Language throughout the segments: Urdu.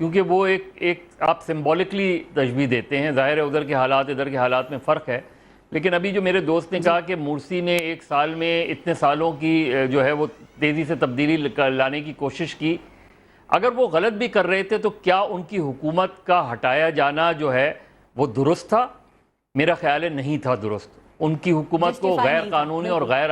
کیونکہ وہ ایک آپ سمبولکلی تشبیہ دیتے ہیں، ظاہر ہے ادھر کے حالات ادھر کے حالات میں فرق ہے، لیکن ابھی جو میرے دوست نے کہا کہ مرسی نے ایک سال میں اتنے سالوں کی جو ہے وہ تیزی سے تبدیلی لانے کی کوشش کی، اگر وہ غلط بھی کر رہے تھے تو کیا ان کی حکومت کا ہٹایا جانا جو ہے وہ درست تھا؟ میرا خیال ہے نہیں تھا درست. ان کی حکومت کو غیر قانونی اور غیر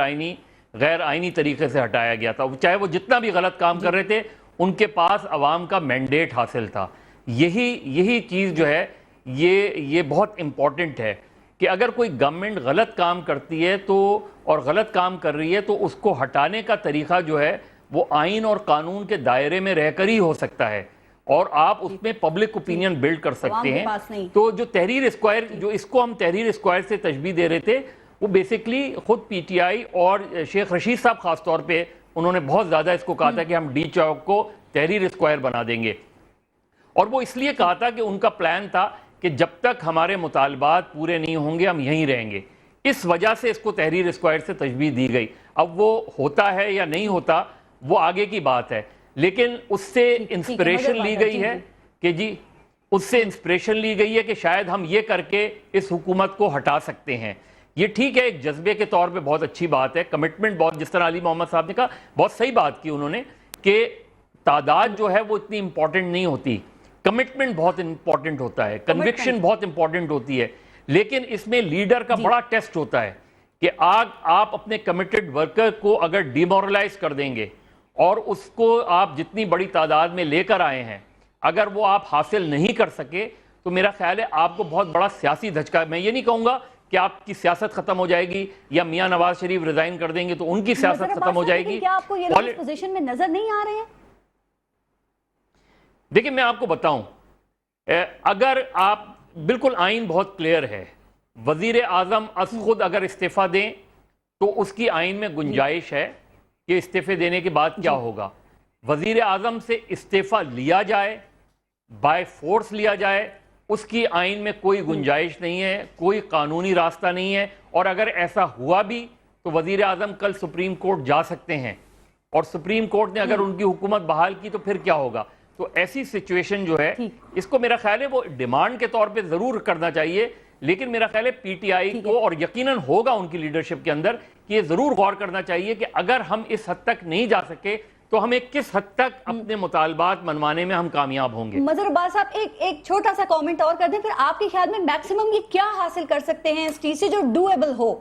آئینی طریقے سے ہٹایا گیا تھا، چاہے وہ جتنا بھی غلط کام کر رہے تھے، ان کے پاس عوام کا مینڈیٹ حاصل تھا. یہی چیز جو ہے یہ بہت امپورٹنٹ ہے کہ اگر کوئی گورنمنٹ غلط کام کرتی ہے اور غلط کام کر رہی ہے تو اس کو ہٹانے کا طریقہ جو ہے وہ آئین اور قانون کے دائرے میں رہ کر ہی ہو سکتا ہے، اور آپ اس میں پبلک اوپینین بلڈ کر سکتے ہیں. تو جو تحریر اسکوائر، جو اس کو ہم تحریر اسکوائر سے تشبیہ دے رہے تھے، وہ بیسیکلی خود پی ٹی آئی اور شیخ رشید صاحب خاص طور پہ انہوں نے بہت زیادہ اس کو کہا تھا کہ ہم ڈی چوک کو تحریر اسکوائر بنا دیں گے، اور وہ اس لیے کہا تھا کہ ان کا پلان تھا کہ جب تک ہمارے مطالبات پورے نہیں ہوں گے ہم یہیں رہیں گے. اس وجہ سے اس کو تحریر اسکوائر سے تشبیہ دی گئی. اب وہ ہوتا ہے یا نہیں ہوتا وہ آگے کی بات ہے، لیکن اس سے انسپریشن لی گئی ہے کہ اس سے انسپریشن لی گئی ہے کہ شاید ہم یہ کر کے اس حکومت کو ہٹا سکتے ہیں. یہ ٹھیک ہے، ایک جذبے کے طور پہ بہت اچھی بات ہے، کمٹمنٹ بہت، جس طرح علی محمد صاحب نے کہا بہت صحیح بات کی انہوں نے کہ تعداد جو ہے وہ اتنی امپورٹنٹ نہیں ہوتی، کمٹمنٹ بہت امپورٹنٹ ہوتا ہے، کنوکشن بہت امپورٹنٹ ہوتی ہے. لیکن اس میں لیڈر کا بڑا ٹیسٹ ہوتا ہے کہ آپ اپنے کمیٹڈ ورکر کو اگر ڈیمورلائز کر دیں گے اور اس کو آپ جتنی بڑی تعداد میں لے کر آئے ہیں اگر وہ آپ حاصل نہیں کر سکے تو میرا خیال ہے آپ کو بہت بڑا سیاسی دھچکا. میں یہ نہیں کہوں گا کہ آپ کی سیاست ختم ہو جائے گی یا میاں نواز شریف ریزائن کر دیں گے تو ان کی سیاست ختم ہو جائے گی. کیا آپ کو یہ لوگ اس پوزیشن میں نظر نہیں آ رہے ہیں؟ دیکھیں میں آپ کو بتاؤں، اگر آپ بالکل آئین بہت کلیئر ہے، وزیر اعظم از خود اگر استعفیٰ دیں تو اس کی آئین میں گنجائش ہے کہ استعفے دینے کے بعد کیا ہوگا. وزیر اعظم سے استعفیٰ لیا جائے، بائی فورس لیا جائے، اس کی آئین میں کوئی گنجائش نہیں ہے، کوئی قانونی راستہ نہیں ہے. اور اگر ایسا ہوا بھی تو وزیر اعظم کل سپریم کورٹ جا سکتے ہیں، اور سپریم کورٹ نے اگر ان کی حکومت بحال کی تو پھر کیا ہوگا. تو ایسی سچویشن جو ہے اس کو میرا خیال ہے وہ ڈیمانڈ کے طور پہ ضرور کرنا چاہیے، لیکن میرا خیال ہے پی ٹی آئی کو، اور یقیناً ہوگا ان کی لیڈرشپ کے اندر، کہ یہ ضرور غور کرنا چاہیے کہ اگر ہم اس حد تک نہیں جا سکے تو ہمیں کس حد تک اپنے مطالبات منوانے میں ہم کامیاب ہوں گے. مظہر عباس صاحب ایک چھوٹا سا کامنٹ اور کر دیں، پھر آپ کے خیال میں میکسیمم یہ کیا حاصل کر سکتے ہیں اس چیز سے جو ڈویبل ہو؟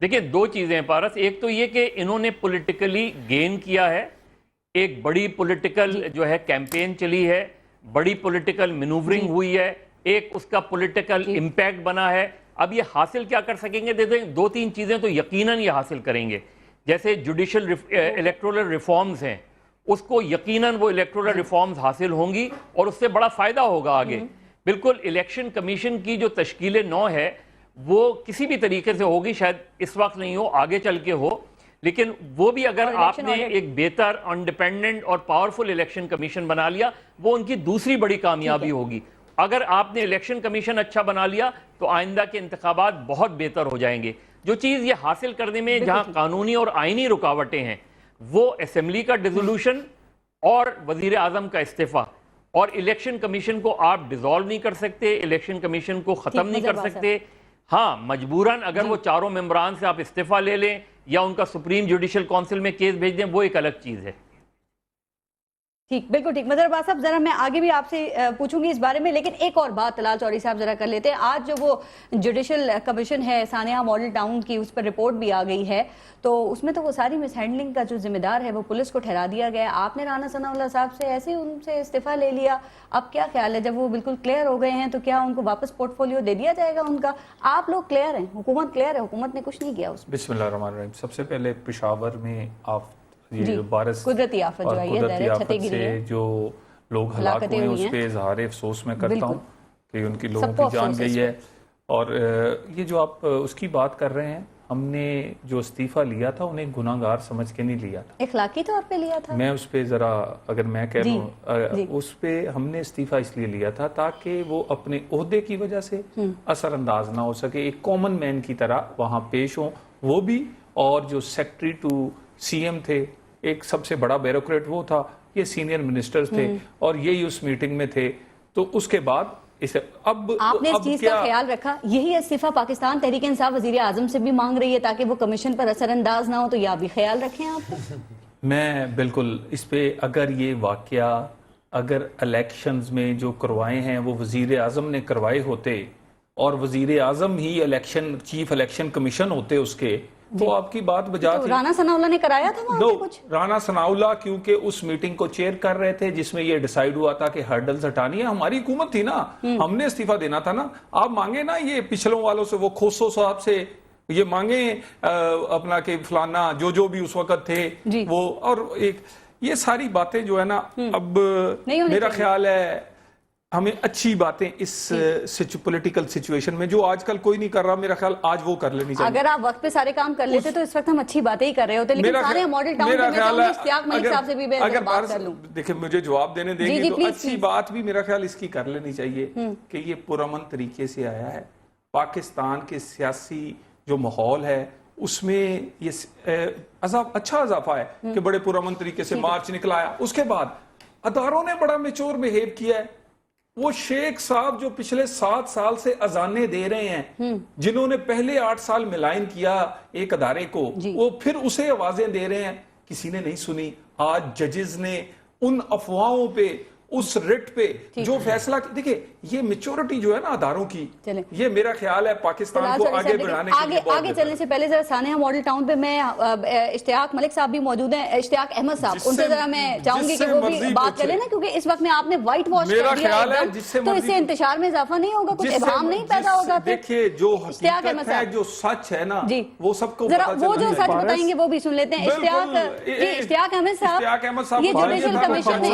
دیکھیں دو چیزیں ہیں پارس، ایک تو یہ کہ انہوں نے پولیٹیکلی گین کیا ہے، ایک بڑی پولیٹیکل جو ہے کیمپین چلی ہے، بڑی پولیٹیکل مینوورنگ ہوئی ہے، ایک اس کا پولیٹیکل امپیکٹ بنا ہے. اب یہ حاصل کیا کر سکیں گے؟ دو تین چیزیں تو یقیناً یہ حاصل کریں گے. جیسے جوڈیشل الیکٹورل ریفارمز ہیں، اس کو یقیناً وہ الیکٹورل ریفارمز حاصل ہوں گی اور اس سے بڑا فائدہ ہوگا آگے. بالکل الیکشن کمیشن کی جو تشکیل نو ہے وہ کسی بھی طریقے سے ہوگی، شاید اس وقت نہیں ہو، آگے چل کے ہو، لیکن وہ بھی اگر آپ نے ایک بہتر انڈیپینڈنٹ اور پاورفل الیکشن کمیشن بنا لیا وہ ان کی دوسری بڑی کامیابی ہوگی. اگر آپ نے الیکشن کمیشن اچھا بنا لیا تو آئندہ کے انتخابات بہت بہتر ہو جائیں گے. جو چیز یہ حاصل کرنے میں جہاں قانونی اور آئینی رکاوٹیں ہیں وہ اسمبلی کا ڈیزولوشن اور وزیر اعظم کا استعفیٰ، اور الیکشن کمیشن کو آپ ڈیزالو نہیں کر سکتے، الیکشن کمیشن کو ختم نہیں کر سکتے. ہاں مجبوراً اگر وہ چاروں ممبران سے آپ استعفیٰ لے لیں یا ان کا سپریم جوڈیشل کونسل میں کیس بھیج دیں، وہ ایک الگ چیز ہے. ٹھیک، بالکل ٹھیک. مظہر عباس صاحب ذرا میں آگے بھی آپ سے پوچھوں گی اس بارے میں، لیکن ایک اور بات طلال چوہدری صاحب ذرا کر لیتے ہیں. آج جو وہ جوڈیشل کمیشن ہے سانحہ ماڈل ٹاؤن کی، اس پر رپورٹ بھی آ گئی ہے، تو اس میں تو وہ ساری مس ہینڈلنگ کا جو ذمہ دار ہے وہ پولیس کو ٹھہرا دیا گیا ہے. آپ نے رانا ثناء اللہ صاحب سے ایسے ہی ان سے استعفیٰ لے لیا. اب کیا خیال ہے، جب وہ بالکل کلیئر ہو گئے ہیں تو کیا ان کو واپس پورٹ فولیو دے دیا جائے گا ان کا؟ آپ لوگ کلیئر ہیں، حکومت کلیئر ہے، حکومت نے کچھ نہیں کیا اس میں. بسم اللہ الرحمن الرحیم. سب سے پہلے پشاور میں یہ جو بارش قدرتی آفت جو آئی ہے سے جو لوگ ہلاک ہوئے ہیں اس پہ اظہار افسوس میں کرتا ہوں کہ ان کی لوگوں کی جان گئی ہے. اور یہ جو آپ اس کی بات کر رہے ہیں، ہم نے جو استعفیٰ لیا تھا انہیں گناہ گار سمجھ کے نہیں لیا تھا، اخلاقی طور پہ لیا تھا. میں اس پہ ذرا اگر میں کہہ رہا ہوں، اس پہ ہم نے استعفیٰ اس لیے لیا تھا تاکہ وہ اپنے عہدے کی وجہ سے اثر انداز نہ ہو سکے، ایک کامن مین کی طرح وہاں پیش ہوں وہ بھی، اور جو سیکٹری ٹو سی ایم تھے، ایک سب سے بڑا بیوروکریٹ وہ تھا، یہ سینئر منسٹرز تھے اور یہی اس میٹنگ میں تھے. تو اس کے بعد آپ نے اس چیز کا خیال رکھا. یہی استعفیٰ پاکستان تحریک انصاف وزیر اعظم سے بھی مانگ رہی ہے تاکہ وہ کمیشن پر اثر انداز نہ ہو, تو یہ بھی خیال رکھیں آپ. میں بالکل اس پہ, اگر یہ واقعہ اگر الیکشنز میں جو کروائے ہیں وہ وزیر اعظم نے کروائے ہوتے اور وزیر اعظم ہی چیف الیکشن کمیشن ہوتے اس کے, تو آپ کی بات بجا تھی. رانا ثناءاللہ نے کرایا تھا وہاں کچھ. رانا ثناءاللہ کیونکہ اس میٹنگ کو چیئر کر رہے تھے جس میں یہ ڈیسائیڈ ہوا تھا کہ ہرڈلز ہٹانی ہے. ہماری حکومت تھی نا, ہم نے استعفیٰ دینا تھا نا. آپ مانگے نا یہ پچھلوں والوں سے, وہ کھوسو صاحب سے یہ مانگے اپنا کہ فلانا جو بھی اس وقت تھے وہ, اور ایک یہ ساری باتیں جو ہے نا, اب میرا خیال ہے ہمیں اچھی باتیں اس پولیٹیکل سچویشن میں جو آج کل کوئی نہیں کر رہا, میرا خیال آج وہ کر لینی چاہیے. اگر آپ وقت پہ سارے کام کر لیتے تو اس وقت ہم اچھی باتیں ہی کر رہے ہوتے, لیکن سارے ماڈل ٹاؤن میں چاہوں گی اشتیاق ملک صاحب سے بھی بات کر لوں. دیکھیں مجھے جواب دینے دیں گے تو اچھی بات بھی میرا خیال اس کی کر لینی چاہیے کہ یہ پرامن طریقے سے آیا ہے. پاکستان کے سیاسی جو ماحول ہے اس میں یہ اچھا اضافہ ہے کہ بڑے پرامن طریقے سے مارچ نکلا آیا. اس کے بعد اداروں نے بڑا میچور بہیو کیا ہے. وہ شیخ صاحب جو پچھلے 7 سال سے اذانیں دے رہے ہیں, جنہوں نے پہلے 8 سال ملائن کیا ایک ادارے کو, وہ پھر اسے آوازیں دے رہے ہیں, کسی نے نہیں سنی. آج ججز نے ان افواہوں پہ, اس ریٹ پہ جو فیصلہ, دیکھیں یہ میچورٹی جو ہے نا اداروں کی, یہ میرا خیال ہے پاکستان کو آگے بڑھانے کے لیے آگے چلنے سے پہلے ذرا سانحہ ماڈل ٹاؤن پہ میں اشتیاق ملک صاحب بھی موجود ہیں, اشتیاق احمد صاحب, ان سے ذرا میں چاہوں گی کہ وہ بھی بات کریں نا, کیونکہ اس وقت میں آپ نے وائٹ واش کر دیا ہے, تو اس سے انتشار میں اضافہ نہیں ہوگا, کچھ ابہام نہیں پیدا ہوگا. دیکھیے جو حقیقت ہے, جو سچ ہے نا, وہ سب کو ذرا وہ جو سچ بتائیں گے وہ بھی سن لیتے ہیں. اشتیاق احمد صاحب, یہ جوڈیشل کمیشن نے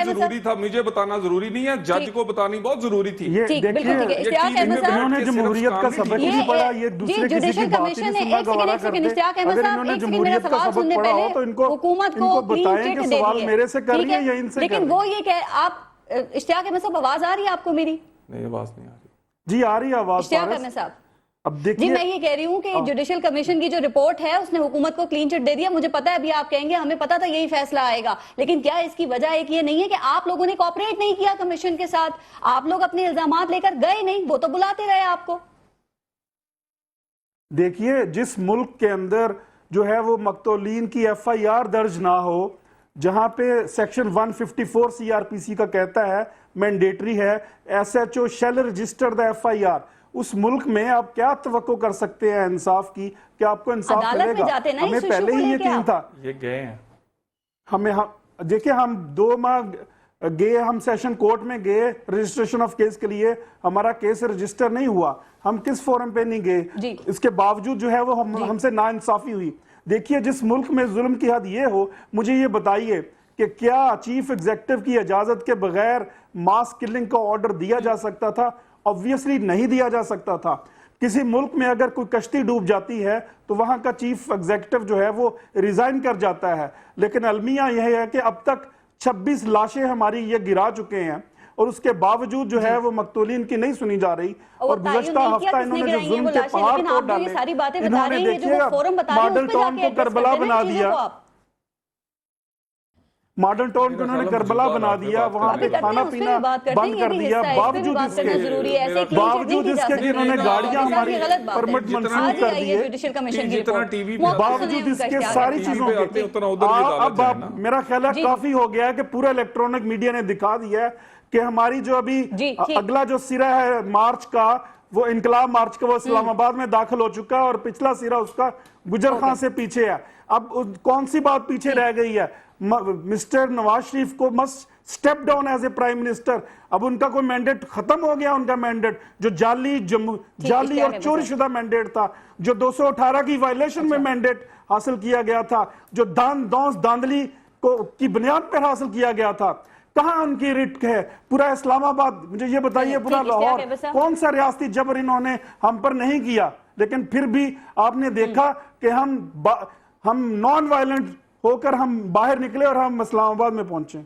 ضروری تھا, مجھے بتانا ضروری نہیں ہے, جج کو بتانی بہت ضروری تھی. انہوں نے جمہوریت کا سبق نہیں پڑھا, یہ دوسرے کسی کی بات ہی نہیں سننا گوارا کرتے. اگر انہوں نے جمہوریت کا سبق پڑھا ہو تو ان کو بتائیں کہ سوال میرے سے کر رہی ہے یا ان سے کر رہی ہے. لیکن وہ یہ کہ آپ اشتیاق احمد صاحب, آواز آ رہی ہے آپ کو میری؟ نہیں, آواز نہیں آ رہی. جی آ رہی ہے آواز. اشتیاق احمد صاحب جی میں یہ کہہ رہی ہوں کہ جوڈیشل کمیشن کی جو رپورٹ ہے اس نے حکومت کو کلین چٹ دے دیا. مجھے پتا ہے ابھی آپ کہیں گے ہمیں پتا تھا یہی فیصلہ آئے گا, لیکن کیا اس کی وجہ ایک یہ نہیں ہے کہ آپ لوگوں نے کوآپریٹ نہیں کیا کمیشن کے ساتھ, آپ لوگ اپنے الزامات لے کر گئے نہیں, وہ تو بلاتے رہے آپ کو. دیکھیے جس ملک کے اندر جو ہے وہ مقتولین کی ایف آئی آر درج نہ ہو, جہاں پہ سیکشن 154 سی آر پی سی کا کہتا ہے مینڈیٹری ہے S H O shall register the F I R, اس ملک میں آپ کیا توقع کر سکتے ہیں انصاف کی کہ آپ کو انصاف ملے گا؟ ہمیں پہلے ہی یقین تھا. یہ گئے ہیں ہمیں دیکھیں ہم 2 ماہ گئے, ہم سیشن کورٹ میں گئے رجسٹریشن آف کیس کے لیے, ہمارا کیس رجسٹر نہیں ہوا, ہم کس فورم پہ نہیں گئے, اس کے باوجود جو ہے وہ ہم سے ناانصافی ہوئی. دیکھیے جس ملک میں ظلم کی حد یہ ہو, مجھے یہ بتائیے کہ کیا چیف ایگزیکٹو کی اجازت کے بغیر ماس کلنگ کا آرڈر دیا جا سکتا تھا؟ obviously نہیں دیا جا سکتا تھا. کسی ملک میں اگر کوئی کشتی ڈوب جاتی ہے تو وہاں کا چیف ایگزیکٹو جو ہے وہ ریزائن کر جاتا ہے, لیکن المیہ یہ ہے کہ اب تک 26 لاشیں ہماری یہ گرا چکے ہیں اور اس کے باوجود جو ہے وہ مقتولین کی نہیں سنی جا رہی. اور گزشتہ ہفتہ انہوں نے جو ظلم کے پہاڑ توڑ ڈالے, انہوں نے دیکھیے ماڈل ٹاؤن کو کربلا بنا دیا, ماڈرن ٹاؤن کو انہوں نے کربلا بنا دیا, وہاں پہ کھانا پینا بند کر دیا. باوجود اس کے کہ انہوں نے گاڑیاں ہماری پرمٹ منسوخ کر دیے, باوجود اس کے ساری چیزوں کے. اب میرا خیال ہے کافی ہو گیا ہے کہ پورا الیکٹرونک میڈیا نے دکھا دیا ہے کہ ہماری جو ابھی اگلا جو سرہ ہے مارچ کا, وہ انقلاب مارچ کا, وہ اسلام آباد میں داخل ہو چکا ہے, اور پچھلا سرہ اس کا گجر خان سے پیچھے ہے. اب کون سی بات پیچھے رہ گئی ہے؟ مسٹر نواز شریف کو must step down as a prime minister. اب ان کا کوئی مینڈیٹ ختم ہو گیا, ان کا مینڈیٹ جو جعلی اور چوری شدہ مینڈیٹ تھا, جو 218 کی وائلیشن میں مینڈیٹ حاصل کیا گیا تھا, جو داندلی کی بنیاد پر حاصل کیا گیا تھا, کہاں ان کی ریٹ ہے؟ پورا اسلام آباد, مجھے یہ بتائیے پورا لاہور, کون سا ریاستی جبر انہوں نے ہم پر نہیں کیا؟ لیکن پھر بھی آپ نے دیکھا کہ ہم نان وائلنٹ ہو کر ہم باہر نکلے اور ہم اسلام آباد میں پہنچے.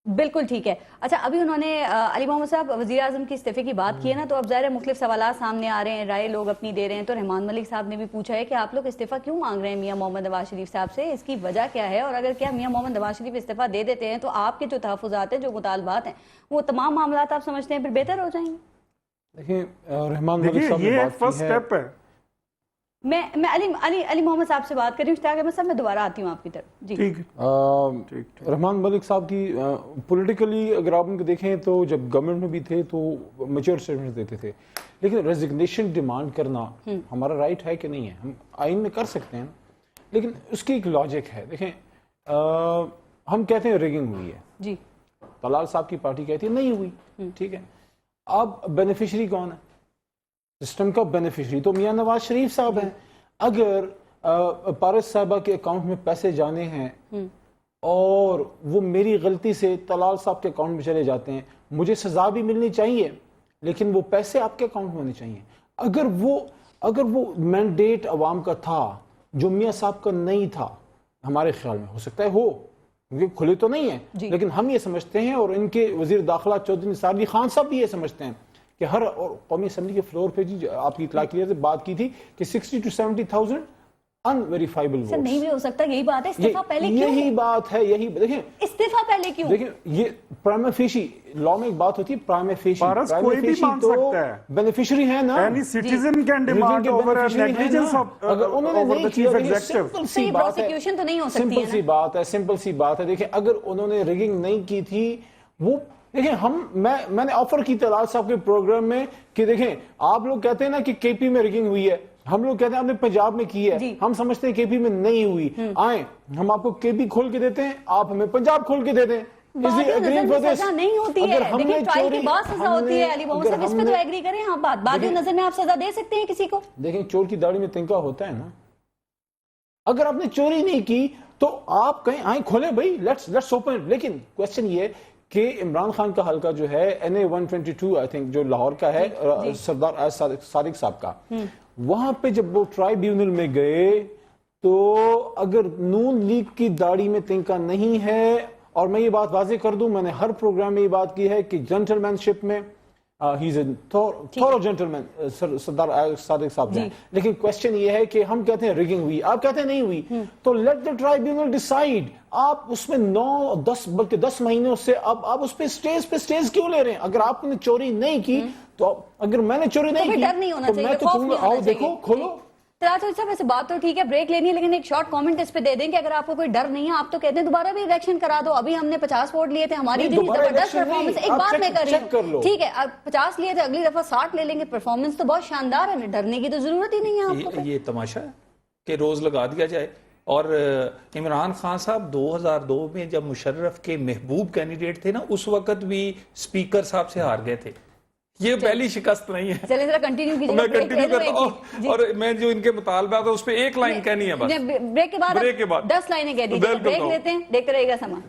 بالکل ٹھیک ہے. اچھا ابھی انہوں نے علی محمد صاحب وزیر اعظم کی استعفے کی بات کی ہے نا, تو اب ظاہر مختلف سوالات سامنے آ رہے ہیں, رائے لوگ اپنی دے رہے ہیں. تو رحمان ملک صاحب نے بھی پوچھا ہے کہ آپ لوگ استعفیٰ کیوں مانگ رہے ہیں میاں محمد نواز شریف صاحب سے, اس کی وجہ کیا ہے, اور اگر کیا میاں محمد نواز شریف استعفیٰ دے دیتے ہیں تو آپ کے جو تحفظات ہیں, جو مطالبات ہیں, وہ تمام معاملات آپ سمجھتے ہیں پھر بہتر ہو جائیں گے؟ دیکھیں رحمان ملک صاحب نے یہ بات فرسٹ کی ہے. سٹیپ ہے. میں علی محمد صاحب سے بات کر رہی ہوں, اشتیاق احمد صاحب میں دوبارہ آتی ہوں آپ کی طرف. جی ٹھیک ہے. رحمان ملک صاحب کی پولیٹیکلی اگر آپ ان کو دیکھیں تو جب گورنمنٹ میں بھی تھے تو میچور اسٹیٹمنٹ دیتے تھے, لیکن ریزگنیشن ڈیمانڈ کرنا ہمارا رائٹ ہے کہ نہیں ہے, ہم آئین میں کر سکتے ہیں, لیکن اس کی ایک لاجک ہے. دیکھیں ہم کہتے ہیں ریگنگ ہوئی ہے, جی طلال صاحب کی پارٹی کہتی ہے نہیں ہوئی, ٹھیک ہے. اب بینیفیشری کون ہے سسٹم کا؟ بینیفیشری تو میاں نواز شریف صاحب ہیں. اگر پارس صاحبہ کے اکاؤنٹ میں پیسے جانے ہیں اور وہ میری غلطی سے طلال صاحب کے اکاؤنٹ میں چلے جاتے ہیں, مجھے سزا بھی ملنی چاہیے, لیکن وہ پیسے آپ کے اکاؤنٹ میں ہونے چاہیے. اگر وہ مینڈیٹ عوام کا تھا جو میاں صاحب کا نہیں تھا, ہمارے خیال میں ہو سکتا ہے ہو, کیونکہ کھلے تو نہیں ہیں, لیکن ہم یہ سمجھتے ہیں اور ان کے وزیر داخلہ چودھری نثار علی خان صاحب بھی یہ سمجھتے ہیں کہ ہر قومی اسمبلی کے فلور پہ جی آپ کی اطلاع کے لیے بات کی تھی کہ 60,000 to 70,000 unverifiable votes. سر نہیں بھی ہو سکتا, یہی بات ہے. استعفیٰ پہلے کیوں؟ یہی بات ہے, یہی دیکھیں استعفیٰ پہلے کیوں؟ دیکھیں یہ پرائم فیشی لا میں ایک بات ہوتی ہے, پرائم فیشی پارس کوئی بھی مانگ سکتا ہے, بینیفیشری ہے نا, any citizen can demand over a negligence of اگر انہوں نے over the نہیں chief کیا, executive. سمپل سی بات ہے, پروسیکیوشن تو نہیں ہو سکتی سمپل ہے سی بات ہے, سمپل سی بات ہے. دیکھیں اگر انہوں نے ریگنگ نہیں کی تھی, وہ دیکھیں میں نے آفر کی طلال صاحب کے پروگرام میں کہ دیکھیں آپ لوگ کہتے ہیں نا کہ کے پی میں ریگنگ ہوئی ہے, ہم لوگ کہتے ہیں آپ نے پنجاب میں کی ہے, ہم سمجھتے ہیں کے پی میں نہیں ہوئی, آئیں ہم آپ کو کے پی کھول کے دیتے ہیں, آپ ہمیں پنجاب کھول کے دے دیں. سزا نہیں ہوتی ہے, دیکھیں ٹرائل کے بعد سزا ہوتی ہے. علی محمد صاحب اس پہ تو ایگری کریں آپ, بات بادی نظر میں آپ سزا دے سکتے ہیں کسی کو. دیکھیں چور کی داڑھی میں تنکا ہوتا ہے نا, اگر آپ نے چوری نہیں کی تو آپ کہیں آئیں کھولیں بھائی, لیٹس اوپن. لیکن کوسچن یہ کہ عمران خان کا حلقہ جو ہے NA 122 آئی تھنک جو لاہور کا ہے, سردار صادق صاحب کا, وہاں پہ جب وہ ٹرائیبیونل میں گئے تو اگر نون لیگ کی داڑھی میں تنکا نہیں ہے, اور میں یہ بات واضح کر دوں, میں نے ہر پروگرام میں یہ بات کی ہے کہ جنٹل مین شپ میں ہی از اے تھورو جنٹل مین سردار صادق صاحب ہیں, لیکن کوسچن یہ ہے کہ ہم کہتے ہیں ریگنگ ہوئی, آپ کہتے ہیں نہیں ہوئی, تو لیٹ دا ٹرائیبیونل ڈیسائیڈ. آپ اس میں 9-10 بلکہ 10 مہینوں سے آپ اس پہ سٹیز کیوں لے رہے ہیں؟ اگر آپ نے چوری نہیں کی تو, اگر میں نے چوری نہیں کی تو میں تو کہوں گا آؤ دیکھو کھولو. طلال چودھری صاحب ایسے بات تو ٹھیک ہے, بریک لینی ہے, لیکن ایک شارٹ کامنٹ اس پہ دے دیں کہ اگر آپ کو کوئی ڈر نہیں ہے, آپ تو کہتے ہیں دوبارہ بھی الیکشن کرا دو, ابھی ہم نے 50 ووٹ لیے تھے, ہماری اتنی زبردست پرفارمنس, ایک بات میں کر رہی ہوں, ٹھیک ہے 50 لیے تھے, اگلی دفعہ 60 لے لیں گے, پرفارمنس تو بہت شاندار ہے, ڈرنے کی تو ضرورت ہی نہیں ہے آپ کو. یہ تماشا ہے کہ روز لگا دیا جائے. اور عمران خان صاحب 2002 میں جب مشرف کے محبوب کینڈیڈیٹ تھے نا, اس وقت بھی اسپیکر صاحب سے ہار گئے تھے. یہ پہلی شکست نہیں ہے. چلیں ذرا کنٹینیو کیجئے, میں کنٹینیو کرتا ہوں, اور میں جو ان کے مطالبات اس پہ ایک لائن کہنی ہے بس. بریک کے بعد 10 لائنیں کہہ دیجیے, بریک لیتے ہیں, دیکھتے رہیے گا سامان.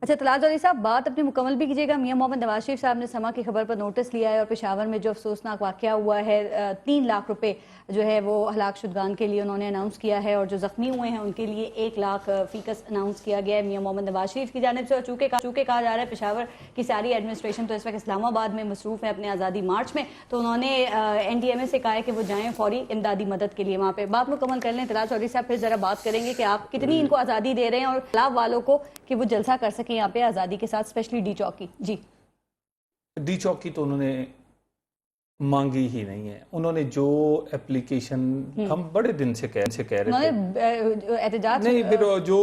اچھا طلال چودھری صاحب بات اپنی مکمل بھی کیجیے گا. میاں محمد نواز شریف صاحب نے سما کی خبر پر نوٹس لیا ہے اور پشاور میں جو افسوسناک واقعہ ہوا ہے 3 لاکھ روپے جو ہے وہ ہلاک شدگان کے لیے انہوں نے اناؤنس کیا ہے, اور جو زخمی ہوئے ہیں ان کے لیے 1 لاکھ فیکس اناؤنس کیا گیا ہے میاں محمد نواز شریف کی جانب سے. اور چونکہ کہا جا رہا ہے پشاور کی ساری ایڈمنسٹریشن تو اس وقت اسلام آباد میں مصروف ہے اپنے آزادی مارچ میں, تو انہوں نے NDMA سے کہا ہے کہ وہ جائیں فوری امدادی مدد کے لیے وہاں پہ. بات مکمل کر لیں طلال چودھری صاحب, پھر ذرا بات کریں گے کہ آپ کتنی ان کو آزادی دے رہے ہیں اور علاوہ والوں کو کہ وہ جلسہ کر سکیں یہاں پہ آزادی کے ساتھ, اسپیشلی ڈی چوکی. جی ڈی چوکی تو انہوں نے مانگی ہی نہیں ہے. انہوں نے جو اپلیکیشن ہم بڑے دن سے کہہ رہے تھے, احتجاج نہیں پھر جو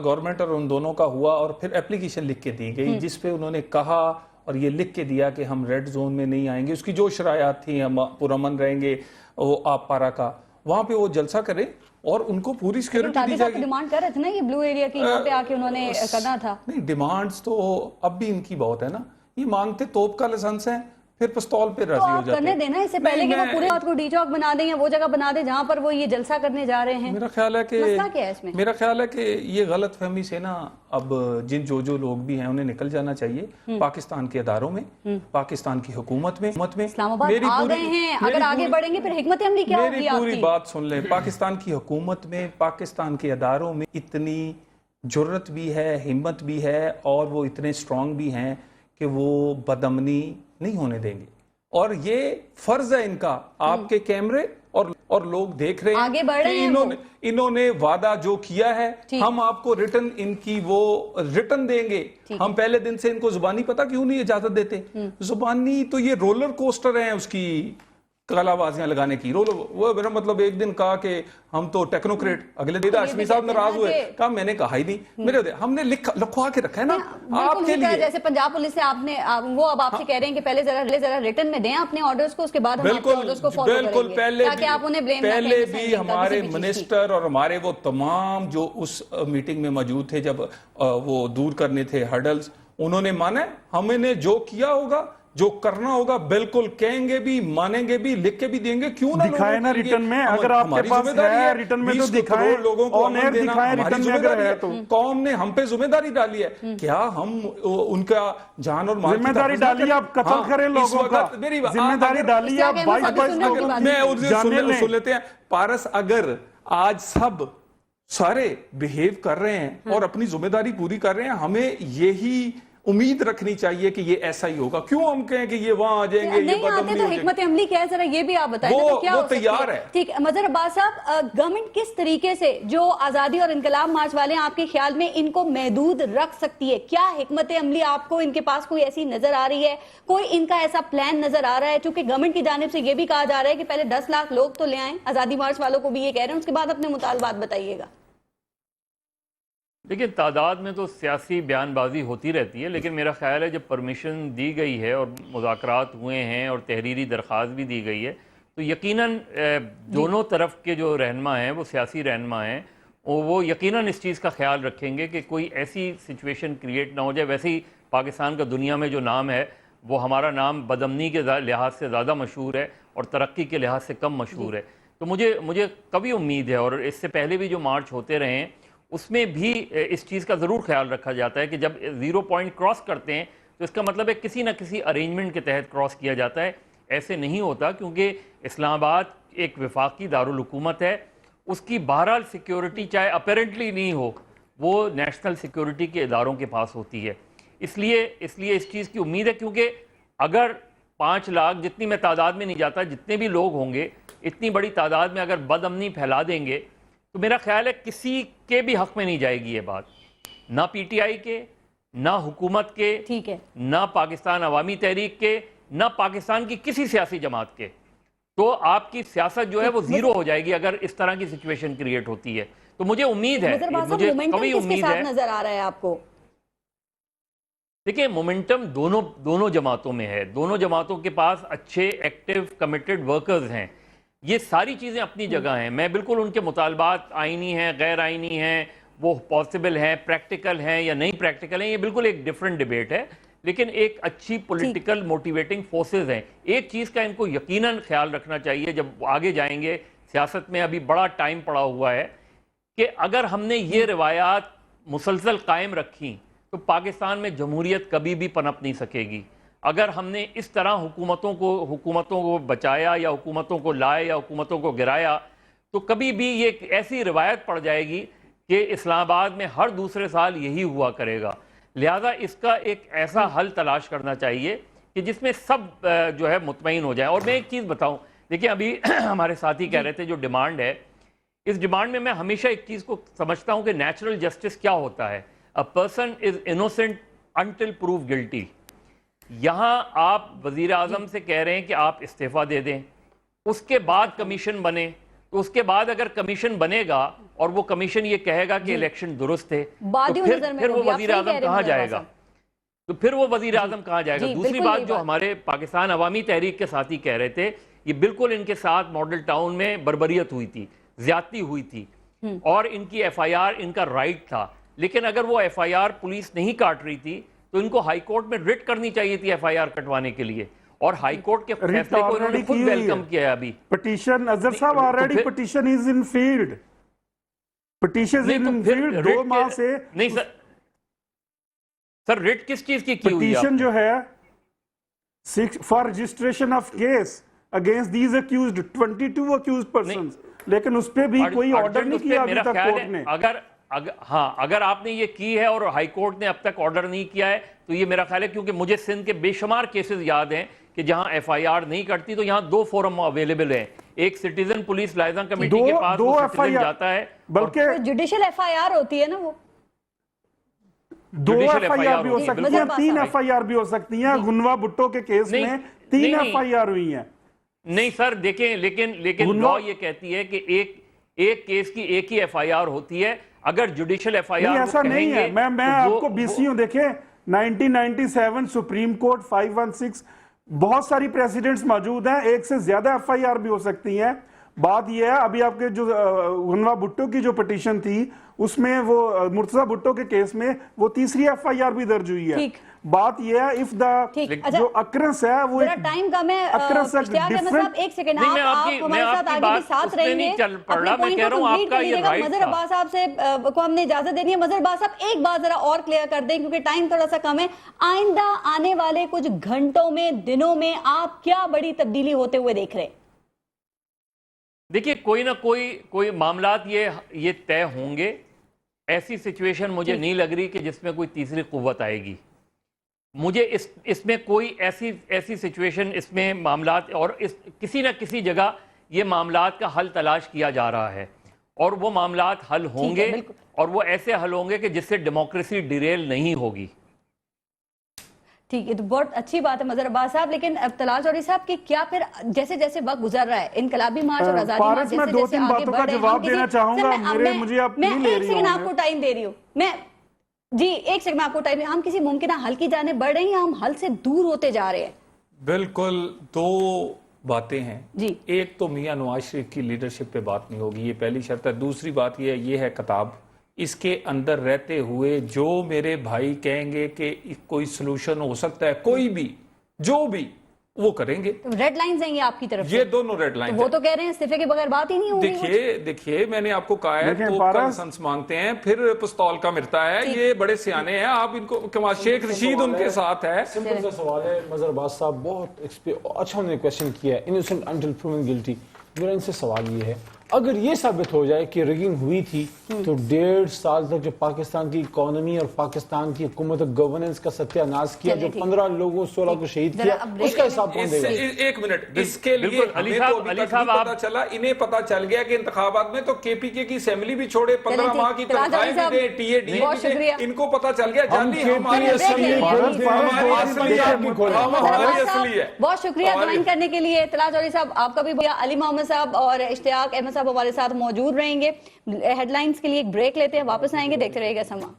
گورنمنٹ اور ان دونوں کا ہوا, اور پھر اپلیکیشن لکھ کے دی گئی جس پہ انہوں نے کہا اور یہ لکھ کے دیا کہ ہم ریڈ زون میں نہیں آئیں گے, اس کی جو شرائط تھیں, ہم پرامن رہیں گے, وہ آپ پارا کا وہاں پہ وہ جلسہ کرے اور ان کو پوری سیکیورٹی دی جائے گی. ڈیمانڈ کر رہے تھے نا یہ بلو ایریا کی, یہاں پہ آ کے انہوں نے کرنا تھا. نہیں ڈیمانڈز تو اب بھی ان کی بہت ہے نا, یہ مانگتے توپ کا لائسنس ہے, پھر پستول پہ تو راضی ہو آپ جاتے کرنے ہیں. دینا اس سے پہلے کہ وہ پورے بات کو ڈی چوک بنا دیں یا وہ جگہ بنا دیں جہاں پر وہ یہ جلسہ کرنے جا رہے ہیں. میرا خیال ہے کہ مسئلہ کیا ہے اس میں؟ میرا خیال ہے کہ یہ غلط فہمی سے نا اب جو لوگ بھی ہیں انہیں نکل جانا چاہیے پاکستان کے اداروں میں, پاکستان کی حکومت میں. اسلام آباد آ گئے ہیں, اگر آگے بڑھیں گے پھر حکمت عملی کیا ہوگی آپ کی؟ میری پوری بات سن لیں. پاکستان کی حکومت میں, پاکستان کے اداروں میں اتنی جرت بھی ہے, ہمت بھی ہے, اور وہ اتنے سٹرونگ بھی ہیں کہ وہ بدامنی نہیں ہونے دیں گے. اور یہ فرض ہے ان کا, آپ کے کیمرے اور لوگ دیکھ رہے ہیں کہ انہوں نے وعدہ جو کیا ہے ہم آپ کو ریٹن ان کی وہ ریٹن دیں گے. ہم پہلے دن سے ان کو زبانی پتہ کیوں نہیں اجازت دیتے؟ زبانی تو یہ رولر کوسٹر ہیں اس کی کلا بازیاں لگانے کی. وہ میرا مطلب ایک دن کہا کہ ہم تو ٹیکنوکریٹ, اگلے دن ہاشمی صاحب ناراض ہوئے, کہا میں نے کہا ہی نہیں, میرے ہم نے لکھوا کے رکھا ہے نا آپ کے لیے. جیسے پنجاب پولیس سے آپ نے وہ اب آپ سے کہہ رہے ہیں کہ پہلے ذرا ریٹن میں دیں اپنے آرڈرز کو, اس کے بعد ہم اپنے آرڈرز کو فالو کریں گے تاکہ آپ انہیں بلیم نہ کریں. پہلے بھی ہمارے منسٹر اور ہمارے وہ تمام جو اس میٹنگ میں موجود تھے جب وہ دور کرنے تھے ہرڈلز, انہوں نے مانا ہمیں نے جو کیا ہوگا, جو کرنا ہوگا بالکل کہیں گے بھی, مانیں گے بھی, لکھ کے بھی دیں گے. کیوں نہ دکھائیں نا ریٹن میں, اگر آپ کے پاس ہے ریٹن میں تو دکھائیں, لوگوں کو آن ایئر دکھائیں ریٹن میں اگر ہے تو. قوم نے ہم پہ ذمہ داری ڈالی ہے, کیا ہم ان کا جان اور مال ذمہ داری ڈالی, آپ قتل کریں لوگوں کا, ذمہ داری ڈالی, آپ 22 لوگوں میں سن لیتے ہیں. پارس اگر آج سب سارے بہیو کر رہے ہیں اور اپنی ذمہ داری پوری کر رہے ہیں, ہمیں یہی امید رکھنی چاہیے کہ یہ ایسا ہی ہوگا. کیوں ہم کہیں کہ یہ وہاں آ جائیں گے, یہ بدامنی تو حکمت عملی کیا ہے ذرا یہ بھی آپ بتائیں. وہ تیار ہے. ٹھیک ہے مظہر عباس صاحب, گورنمنٹ کس طریقے سے جو آزادی اور انقلاب مارچ والے ہیں آپ کے خیال میں ان کو محدود رکھ سکتی ہے؟ کیا حکمت عملی آپ کو ان کے پاس کوئی ایسی نظر آ رہی ہے, کوئی ان کا ایسا پلان نظر آ رہا ہے؟ چونکہ گورنمنٹ کی جانب سے یہ بھی کہا جا رہا ہے کہ پہلے 10 لاکھ لوگ تو لے آئیں, آزادی مارچ والوں کو بھی یہ کہہ رہے ہیں, اس کے بعد اپنے مطالبات بتائیے گا. دیکھیں تعداد میں تو سیاسی بیان بازی ہوتی رہتی ہے, لیکن میرا خیال ہے جب پرمیشن دی گئی ہے اور مذاکرات ہوئے ہیں اور تحریری درخواست بھی دی گئی ہے تو یقیناً دونوں طرف کے جو رہنما ہیں وہ سیاسی رہنما ہیں, وہ یقیناً اس چیز کا خیال رکھیں گے کہ کوئی ایسی سچویشن کریٹ نہ ہو جائے. ویسے ہی پاکستان کا دنیا میں جو نام ہے وہ ہمارا نام بدامنی کے لحاظ سے زیادہ مشہور ہے اور ترقی کے لحاظ سے کم مشہور ہے. تو مجھے کبھی امید ہے, اور اس سے پہلے بھی جو مارچ ہوتے رہے ہیں اس میں بھی اس چیز کا ضرور خیال رکھا جاتا ہے کہ جب 0 پوائنٹ کراس کرتے ہیں تو اس کا مطلب ہے کسی نہ کسی ارینجمنٹ کے تحت کراس کیا جاتا ہے. ایسے نہیں ہوتا, کیونکہ اسلام آباد ایک وفاقی دارالحکومت ہے, اس کی بہرحال سیکیورٹی چاہے اپیرنٹلی نہیں ہو وہ نیشنل سیکیورٹی کے اداروں کے پاس ہوتی ہے. اس لیے اس چیز کی امید ہے, کیونکہ اگر 5 لاکھ, جتنی میں تعداد میں نہیں جاتا, جتنے بھی لوگ ہوں گے اتنی بڑی تعداد میں اگر بد امنی پھیلا دیں گے تو میرا خیال ہے کسی کے بھی حق میں نہیں جائے گی یہ بات, نہ پی ٹی آئی کے, نہ حکومت کے, ٹھیک ہے, نہ پاکستان عوامی تحریک کے, نہ پاکستان کی کسی سیاسی جماعت کے. تو آپ کی سیاست جو ہے وہ زیرو ہو جائے گی اگر اس طرح کی سچویشن کریٹ ہوتی ہے. تو مجھے امید ہے, مجھے کبھی امید ہے. نظر آ رہا ہے آپ کو؟ دیکھیں مومنٹم دونوں جماعتوں میں ہے, دونوں جماعتوں کے پاس اچھے ایکٹیو کمیٹڈ ورکرز ہیں. یہ ساری چیزیں اپنی جگہ ہیں. میں بالکل ان کے مطالبات آئینی ہیں, غیر آئینی ہیں, وہ پاسبل ہیں, پریکٹیکل ہیں یا نہیں پریکٹیکل ہیں, یہ بالکل ایک ڈیفرنٹ ڈیبیٹ ہے, لیکن ایک اچھی پولیٹیکل موٹیویٹنگ فورسز ہیں. ایک چیز کا ان کو یقیناً خیال رکھنا چاہیے جب آگے جائیں گے, سیاست میں ابھی بڑا ٹائم پڑا ہوا ہے, کہ اگر ہم نے یہ روایات مسلسل قائم رکھیں تو پاکستان میں جمہوریت کبھی بھی پنپ نہیں سکے گی. اگر ہم نے اس طرح حکومتوں کو بچایا یا حکومتوں کو لائے یا حکومتوں کو گرایا تو کبھی بھی یہ ایسی روایت پڑ جائے گی کہ اسلام آباد میں ہر دوسرے سال یہی ہوا کرے گا. لہذا اس کا ایک ایسا حل تلاش کرنا چاہیے کہ جس میں سب جو ہے مطمئن ہو جائیں. اور میں ایک چیز بتاؤں, دیکھیں ابھی ہمارے ساتھی کہہ رہے تھے جو ڈیمانڈ ہے, اس ڈیمانڈ میں ہمیشہ ایک چیز کو سمجھتا ہوں کہ نیچرل جسٹس کیا ہوتا ہے. A person is innocent until proved guilty. یہاں آپ وزیر اعظم سے کہہ رہے ہیں کہ آپ استعفیٰ دے دیں, اس کے بعد کمیشن بنے, تو اس کے بعد اگر کمیشن بنے گا اور وہ کمیشن یہ کہے گا کہ الیکشن درست ہے, تو پھر وہ وزیر اعظم کہاں جائے گا؟ دوسری بات جو ہمارے پاکستان عوامی تحریک کے ساتھی کہہ رہے تھے, یہ بالکل ان کے ساتھ ماڈل ٹاؤن میں بربریت ہوئی تھی, زیادتی ہوئی تھی, اور ان کی ایف آئی آر ان کا رائٹ تھا. لیکن اگر وہ ایف آئی آر پولیس نہیں کاٹ رہی تھی تو ان کو ہائی کورٹ میں رٹ کرنی چاہیے تھی ایف آئی آر کٹوانے کے لیے, اور ہائی کورٹ کے فیصلے کو انہوں نے خود ویلکم کیا ہے ابھی. پٹیشن اظہر صاحب already petition is in field. Petition in field 2 ماہ سے. نہیں سر ریٹ کس چیز کی ہوئی ہے؟ پٹیشن جو ہے for registration of case against these accused 22 accused persons, لیکن اس پہ بھی کوئی آرڈر نہیں کیا ابھی تک کورٹ نے. اگر آپ نے یہ کی ہے اور ہائی کورٹ نے اب تک آرڈر نہیں کیا ہے تو یہ میرا خیال ہے، کیونکہ مجھے سندھ کے بے شمار کیسز یاد ہیں کہ جہاں ایف آئی آر نہیں کرتی تو یہاں 2 فورم اویلیبل ہیں. ایک سٹیزن پولیس لائزہ کمیٹی کے پاس وہ سٹیزن جاتا ہے، بلکہ جوڈیشل ایف آئی آر ہوتی ہے نا، وہ 2 ایف آئی آر بھی ہو سکتی ہیں، 3 ایف آئی آر بھی ہو سکتی ہیں. غنوہ بھٹو کے کیس میں 3 ایف آئی آر ہوئی ہیں. نہیں سر دیکھیں، لیکن لا یہ کہتی ہے کہ ایک کیس کی ایک ہی ایف آئی آر ہوتی ہے. اگر جوڈیشل ایف آئی آر ایسا نہیں ہے. میں آپ کو BCU دیکھیں 1997 سپریم کورٹ 516 بہت ساری پریسیڈنٹس موجود ہیں، ایک سے زیادہ ایف آئی آر بھی ہو سکتی ہیں. بات یہ ہے ابھی آپ کے جو غنوہ بھٹو کی جو پٹیشن تھی اس میں وہ مرتضی بھٹو کے کیس میں وہ 3ری ایف آئی آر بھی درج ہوئی ہے. بات یہ ہے if the جو اکرنس ہے وہ ٹائم کا میں اشتیاق احمد صاحب ایک سیکنڈ آپ ہمارے ساتھ آگے بھی ساتھ رہیں گے، اپنے پوائنٹ کو کمپلیٹ کر لیجیے گا. مظہر عباس صاحب سے کو ہم نے اجازت دینی ہے. مظہر عباس صاحب ایک بات ذرا اور کلیئر کر دیں کیونکہ ٹائم تھوڑا سا کم ہے. آئندہ آنے والے کچھ گھنٹوں میں دنوں میں آپ کیا بڑی تبدیلی ہوتے ہوئے دیکھ رہے ہیں؟ دیکھیے کوئی نہ کوئی معاملات یہ طے ہوں گے. ایسی سچویشن مجھے نہیں لگ رہی کہ جس میں کوئی تیسری قوت آئے گی. مجھے اس میں کوئی ایسی سچویشن اس میں معاملات اور کسی نہ کسی جگہ یہ معاملات کا حل تلاش کیا جا رہا ہے اور وہ معاملات حل ہوں گے اور وہ ایسے حل ہوں گے کہ جس سے ڈیموکریسی ڈیریل نہیں ہوگی. ٹھیک ہے، تو بہت اچھی بات ہے مظہر عباس صاحب. لیکن طلال چودھری صاحب کہ کیا پھر جیسے جیسے وقت گزر رہا ہے انقلابی مارچ اور آزادی مارچ جیسے جیسے آگے بڑھ رہے ہیں، میں ایک سیکنڈ آپ کو ٹائم دے رہی ہوں، ایک سیکنڈ میں آپ کو ٹائم، ہم کسی ممکنہ حل کی جانب بڑھ رہے ہیں یا ہم حل سے دور ہوتے جا رہے ہیں؟ بالکل 2 باتیں ہیں. ایک تو میاں نواز شریف کی لیڈرشپ پہ بات نہیں ہوگی، یہ پہلی شرط ہے. دوسری بات یہ ہے کتاب، اس کے اندر رہتے ہوئے جو میرے بھائی کہیں گے کہ کوئی سلوشن ہو سکتا ہے، کوئی بھی جو بھی وہ کریں گے. ریڈ لائنز ہیں یہ آپ کی طرف سے؟ یہ دونوں ریڈ لائنز وہ تو کہہ رہے ہیں استعفے کے بغیر بات ہی نہیں ہوگی. دیکھیے میں نے آپ کو کہا ہے تو لائسنس مانگتے ہیں پھر پستول کا مرتا ہے. یہ بڑے سیانے ہیں، آپ ان کو شیخ رشید ان کے ساتھ ہے. سمپل سا سوال ہے. مظہر عباس صاحب بہت اچھا انہوں نے کویسچن کیا ہے، انوسنٹ انٹل پروون گلٹی. میرا ان سے سوال یہ ہے اگر یہ ثابت ہو جائے کہ ریگنگ ہوئی تھی تو 1.5 سال تک جو پاکستان کی اکانومی اور پاکستان کی حکومت گورننس کا ستیہ ناز کیا، جو 15 لوگوں 16 کو شہید کیا، اس کا حساب کون دے گا؟ ایک منٹ، اس کے لیے ہمیں تو ابھی تک نہیں پتا چلا. انہیں پتا چل گیا کہ انتخابات میں تو KPK کی اسمبلی بھی چھوڑے، 15 ماہ کی تنخواہیں بھی دے، TAD بھی دے. ان کو پتا چل گیا جانی ہماری اصلی ہے. بہت شکریہ جوائن کرنے کے لیے. طلال چودھری صاحب آپ کا بھی، علی محمد صاحب اور اشتیاق احمد صاحب ہمارے ساتھ موجود رہیں گے. ہیڈ لائنز کے لیے ایک بریک لیتے ہیں، واپس آئیں گے، دیکھتے رہیے گا سما.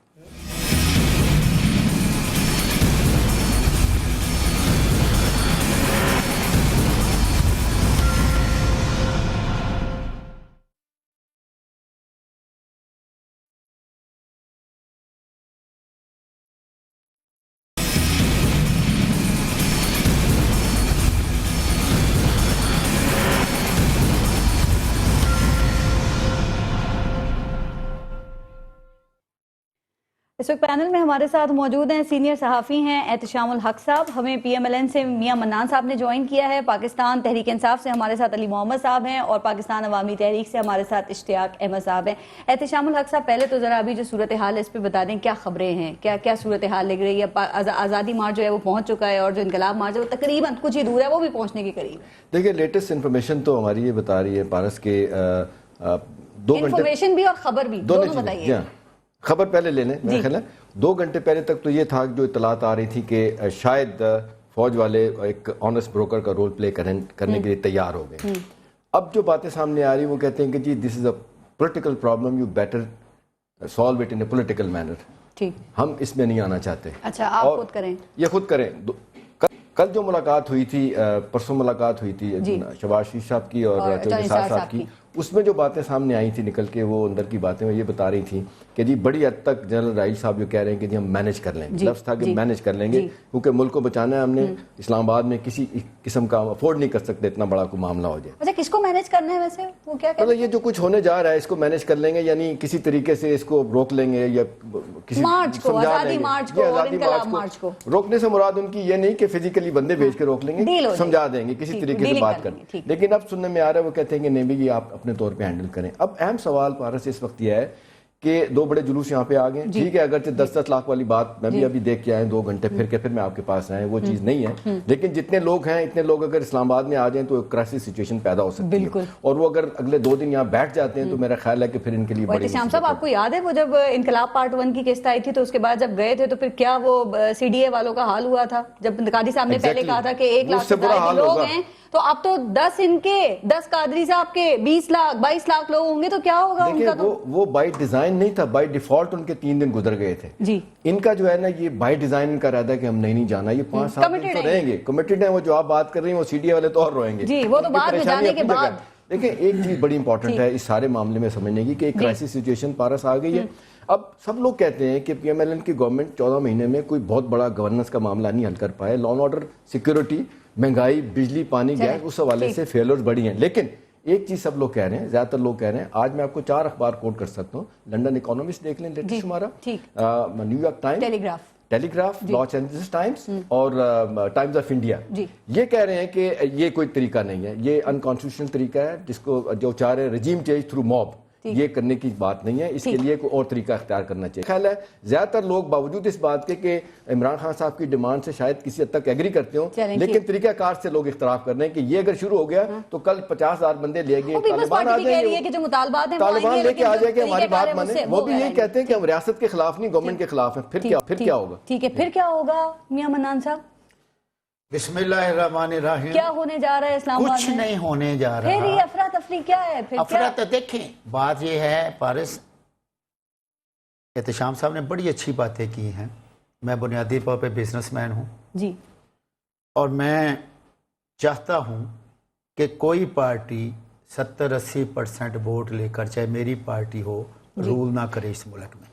اس وقت پینل میں ہمارے ساتھ موجود ہیں سینئر صحافی ہیں احتشام الحق صاحب. ہمیں PMLN سے میاں منان صاحب نے جوائن کیا ہے. پاکستان تحریک انصاف سے ہمارے ساتھ علی محمد صاحب ہیں اور پاکستان عوامی تحریک سے ہمارے ساتھ اشتیاق احمد صاحب ہیں. احتشام الحق صاحب پہلے تو ذرا ابھی جو صورتحال ہے اس پہ بتا دیں، کیا خبریں ہیں، کیا صورتحال لگ رہی ہے؟ آزادی مارچ جو ہے وہ پہنچ چکا ہے اور جو انقلاب مارچ ہے وہ تقریباً کچھ ہی دور ہے، وہ بھی پہنچنے کے قریب ہے. دیکھیے لیٹسٹ انفارمیشن تو ہماری یہ بتا رہی ہے پارس کے 2 گھنٹے انفارمیشن بھی اور خبر بھی دونوں بتائیے. خبر پہلے لے لیں، میرا خیال ہے 2 گھنٹے پہلے تک تو یہ تھا جو اطلاعات آ رہی تھی کہ شاید فوج والے ایک آنسٹ بروکر کا رول پلے کرنے کے لیے تیار ہو گئے. اب جو باتیں سامنے آ رہی وہ کہتے ہیں کہ جی this is a political problem, you better solve it in a political manner. ہم اس میں نہیں آنا چاہتے. اچھا آپ خود کریں، یہ خود کریں. کل جو ملاقات ہوئی تھی، پرسوں ملاقات ہوئی تھی شہباز شریف صاحب کی اور چودھری صاحب کی، اس میں جو باتیں سامنے آئی تھی نکل کے، وہ اندر کی باتیں وہ یہ بتا رہی تھیں کہ جی بڑی حد تک جنرل رائل صاحب جو کہہ رہے ہیں کہ جی ہم مینج کر لیں گے، لفظ تھا کہ مینج کر لیں گے، کیونکہ ملک کو بچانا ہے ہم نے، اسلام آباد میں کسی قسم کا افورڈ نہیں کر سکتے اتنا بڑا کوئی معاملہ ہو جائے۔ اچھا کس کو مینج کرنا ہے ویسے، وہ کیا کہتے ہیں؟ یہ جو کچھ ہونے جا رہا ہے اس کو مینج کر لیں گے، یعنی کسی طریقے سے اس کو روک لیں گے، یا کسی مارچ کو، آزادی مارچ کو اور انقلاب مارچ کو روکنے سے مراد ان کی یہ نہیں کہ فزیکلی بندے بھیج کے روک لیں گے، سمجھا دیں گے کسی طریقے سے بات کریں، لیکن اب سننے میں آ رہا ہے وہ کہتے ہیں کہ نہیں بھی یہ آپ اپنے طور پہ ہینڈل کریں۔ اب اہم سوال پارس اس وقت یہ ہے کہ 2 بڑے جلوس یہاں پہ آ گئے، ٹھیک ہے، اگرچہ 10-10 لاکھ والی بات میں بھی ابھی دیکھ کے آئے 2 گھنٹے پھر کے پھر میں آپ کے پاس آئے، وہ چیز نہیں ہے، لیکن جتنے لوگ ہیں اتنے لوگ اگر اسلام آباد میں آ جائیں تو ایک کرائسس سچویشن پیدا ہو سکتی ہے، اور وہ اگر اگلے 2 دن یہاں بیٹھ جاتے ہیں تو میرا خیال ہے کہ پھر ان کے لیے بڑی شام صاحب آپ کو یاد ہے وہ جب انقلاب پارٹ 1 کی قسط آئی تھی تو اس کے بعد جب گئے تھے تو پھر کیا وہ سی ڈی اے والوں کا حال ہوا تھا، جب قادری صاحب نے پہلے کہا تھا کہ 1 لاکھ سے زائد لوگ ہیں، تو اب تو 10 ان کے 10 قادری صاحب کے 20 لاکھ 22 لاکھ لوگ ہوں گے، تو کیا ہوگا ان کا؟ تو وہ بائی ڈیزائن نہیں تھا، بائی ڈیفالٹ ان کے 3 دن گزر گئے تھے جی، ان کا جو ہے نا یہ بائی ڈیزائن ان کا ارادہ ہے کہ ہم نہیں جانا، یہ 5-7 دن تو رہیں گے، کمیٹڈ ہیں، وہ جو آپ بات کر رہی ہیں وہ سی ڈی اے والے تو اور روئیں گے جی، وہ تو بعد میں جانے کے بعد۔ دیکھیں ایک چیز بڑی امپورٹنٹ ہے اس سارے معاملے میں سمجھنے کی کہ ایک کرائسس سچویشن پارس آ گئی ہے۔ اب سب لوگ کہتے ہیں کہ پی ایم ایل این کی گورنمنٹ 14 مہینے میں کوئی بہت بڑا گورننس کا معاملہ نہیں حل کر پائے، لا اینڈ آرڈر، سیکیورٹی، مہنگائی، بجلی، پانی، گیس، اس حوالے سے فیلرز بڑی ہیں، لیکن ایک چیز سب لوگ کہہ رہے ہیں، زیادہ تر لوگ کہہ رہے ہیں، آج میں آپ کو 4 اخبار کوٹ کر سکتا ہوں، لنڈن اکانومسٹ دیکھ لیں لیٹسٹ ہمارا، نیو یارک ٹائمز، ٹیلی گراف، لاس اینجلس ٹائمز اور ٹائمز آف انڈیا، یہ کہہ رہے ہیں کہ یہ کوئی طریقہ نہیں ہے، یہ انکانسٹیٹیوشنل طریقہ ہے جس کو جو چاہ رہے رجیم چینج تھرو موب، یہ کرنے کی بات نہیں ہے، اس کے لیے کوئی اور طریقہ اختیار کرنا چاہیے۔ خیال ہے زیادہ تر لوگ باوجود اس بات کے کہ عمران خان صاحب کی ڈیمانڈ سے شاید کسی حد تک ایگری کرتے ہوں، لیکن طریقہ کار سے لوگ اختلاف کر رہے ہیں کہ یہ اگر شروع ہو گیا تو کل 50,000 بندے لے گئے، طالبان آ جائیں گے، طالبان لے کے آ جائے گے، ہماری بات مانیں، وہ بھی یہی کہتے ہیں کہ ہم ریاست کے خلاف نہیں، گورنمنٹ کے خلاف ہیں، پھر کیا ہوگا؟ ٹھیک ہے، پھر کیا ہوگا میاں منان صاحب؟ بسم اللہ الرحمن الرحیم۔ کیا ہونے جا رہا ہے اسلام آباد میں؟ کچھ نہیں ہونے جا رہا۔ پھر یہ افراتفری کیا ہے؟ افراتفری دیکھیں، بات یہ ہے پارس، احتشام صاحب نے بڑی اچھی باتیں کی ہیں، میں بنیادی طور پہ بزنس مین ہوں جی، اور میں چاہتا ہوں کہ کوئی پارٹی 70-80% ووٹ لے کر، چاہے میری پارٹی ہو، رول نہ کرے اس ملک میں۔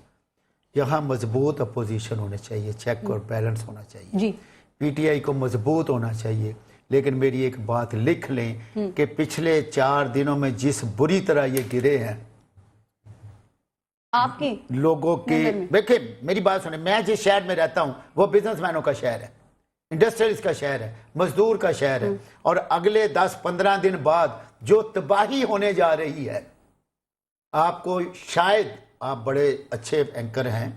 یہاں مضبوط اپوزیشن ہونے چاہیے، چیک اور بیلنس ہونا چاہیے، جی، پی ٹی آئی کو مضبوط ہونا چاہیے، لیکن میری ایک بات لکھ لیں کہ پچھلے 4 دنوں میں جس بری طرح یہ گرے ہیں آپ کی لوگوں کی، دیکھیں میری بات سنیں، میں جس شہر میں رہتا ہوں وہ بزنس مینوں کا شہر ہے، انڈسٹریلز کا شہر ہے، مزدور کا شہر ہے، اور اگلے 10-15 دن بعد جو تباہی ہونے جا رہی ہے، آپ کو شاید، آپ بڑے اچھے اینکر ہیں،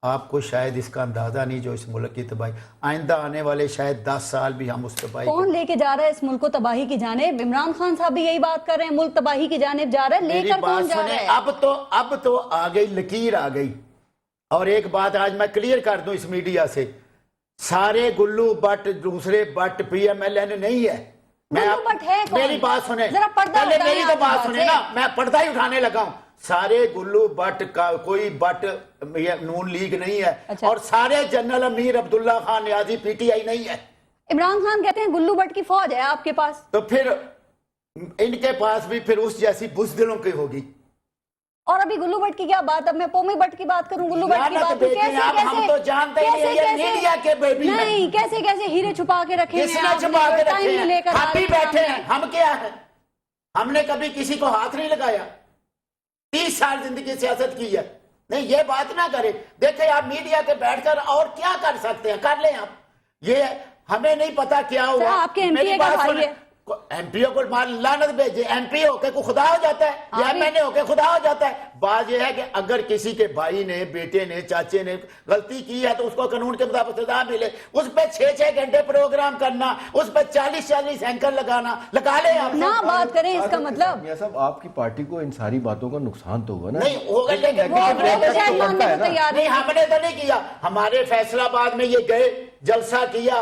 آپ کو شاید اس کا اندازہ نہیں جو اس ملک کی تباہی، آئندہ آنے والے شاید 10 سال بھی ہم اس تباہی کون لے کے جا رہا ہے اس ملک کو تباہی کی جانب؟ عمران خان صاحب بھی یہی بات کر رہے ہیں، ملک تباہی کی جانب جا رہا ہے، لے کر کون جا رہا ہے؟ اب تو آ گئی لکیر آ گئی، اور ایک بات آج میں کلیئر کر دوں اس میڈیا سے، سارے گلو بٹ دوسرے Butt P M L N نہیں ہے، میری بات سنیں، پہلے میری تو بات سنیں نا، میں پردہ ہی اٹھانے لگا ہوں، سارے گلو بٹ کا کوئی بٹ نون لیگ نہیں ہے، اور سارے general Amir Abdullah Khan Niazi P T I نہیں ہے۔ عمران خان کہتے ہیں گلو بٹ کی فوج ہے آپ کے پاس، تو پھر ان کے پاس بھی پھر اس جیسی بزدلوں کی ہوگی۔ اور ابھی گلو بٹ کی کیا بات، اب میں پومی بٹ کی بات کروں، گلو بٹ کی بات ہم تو جانتے ہی نہیں، یہ میڈیا کے بیبی ہیں، نہیں کیسے ہیرے چھپا کے رکھے کس نے چھپا کے رکھے ہیں؟ ہم بھی بیٹھے ہیں، ہم کیا ہے، ہم نے کبھی کسی کو ہاتھ نہیں لگایا، 30 سال زندگی سیاست کی ہے، نہیں یہ بات نہ کرے۔ دیکھیں آپ میڈیا کے بیٹھ کر اور کیا کر سکتے ہیں، کر لیں آپ، یہ ہمیں نہیں پتا کیا ہوا۔ آپ کے ایم پی اے کا بھائی ہے، ایم پی او کو لعنت بھیجے، ایم پی ہو کے کوئی خدا ہو جاتا ہے، یا ایم این اے ہو کے خدا ہو جاتا ہے۔ بات یہ ہے کہ اگر کسی کے بھائی نے، بیٹے نے، چاچے نے غلطی کی ہے تو اس کو قانون کے مطابق سزا ملے، اس پہ 6-6 گھنٹے پروگرام کرنا، اس پہ 40-40 اینکر لگانا، لگا لیں آپ نہ بات کریں اس کا مطلب۔ میاں صاحب آپ کی پارٹی کو ان ساری باتوں کا نقصان تو ہوا نا؟ نہیں ہوگا، لیکن ہم نے تو نہیں کیا، ہمارے فیصلہ آباد میں یہ گئے، جلسہ کیا،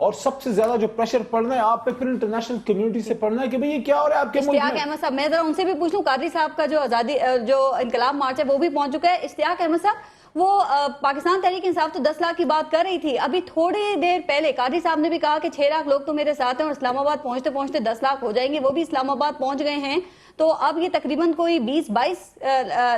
اور سب سے زیادہ جو پریشر پڑنا ہے آپ پہ پھر انٹرنیشنل کمیونٹی سے پڑنا ہے کہ بھئی یہ کیا ہو رہا ہے آپ کے ملک اشتیاق میں. احمد صاحب میں ذرا ان سے بھی پوچھ لوں, قادری صاحب کا جو آزادی جو انقلاب مارچ ہے وہ بھی پہنچ چکا ہے. اشتیاق احمد صاحب وہ پاکستان تحریک انصاف تو 10 لاکھ کی بات کر رہی تھی, ابھی تھوڑی دیر پہلے قادری صاحب نے بھی کہا کہ 6 لاکھ لوگ تو میرے ساتھ ہیں اور اسلام آباد پہنچتے پہنچتے 10 لاکھ ہو جائیں گے, وہ بھی اسلام آباد پہنچ گئے ہیں. تو اب یہ تقریباً کوئی 20-22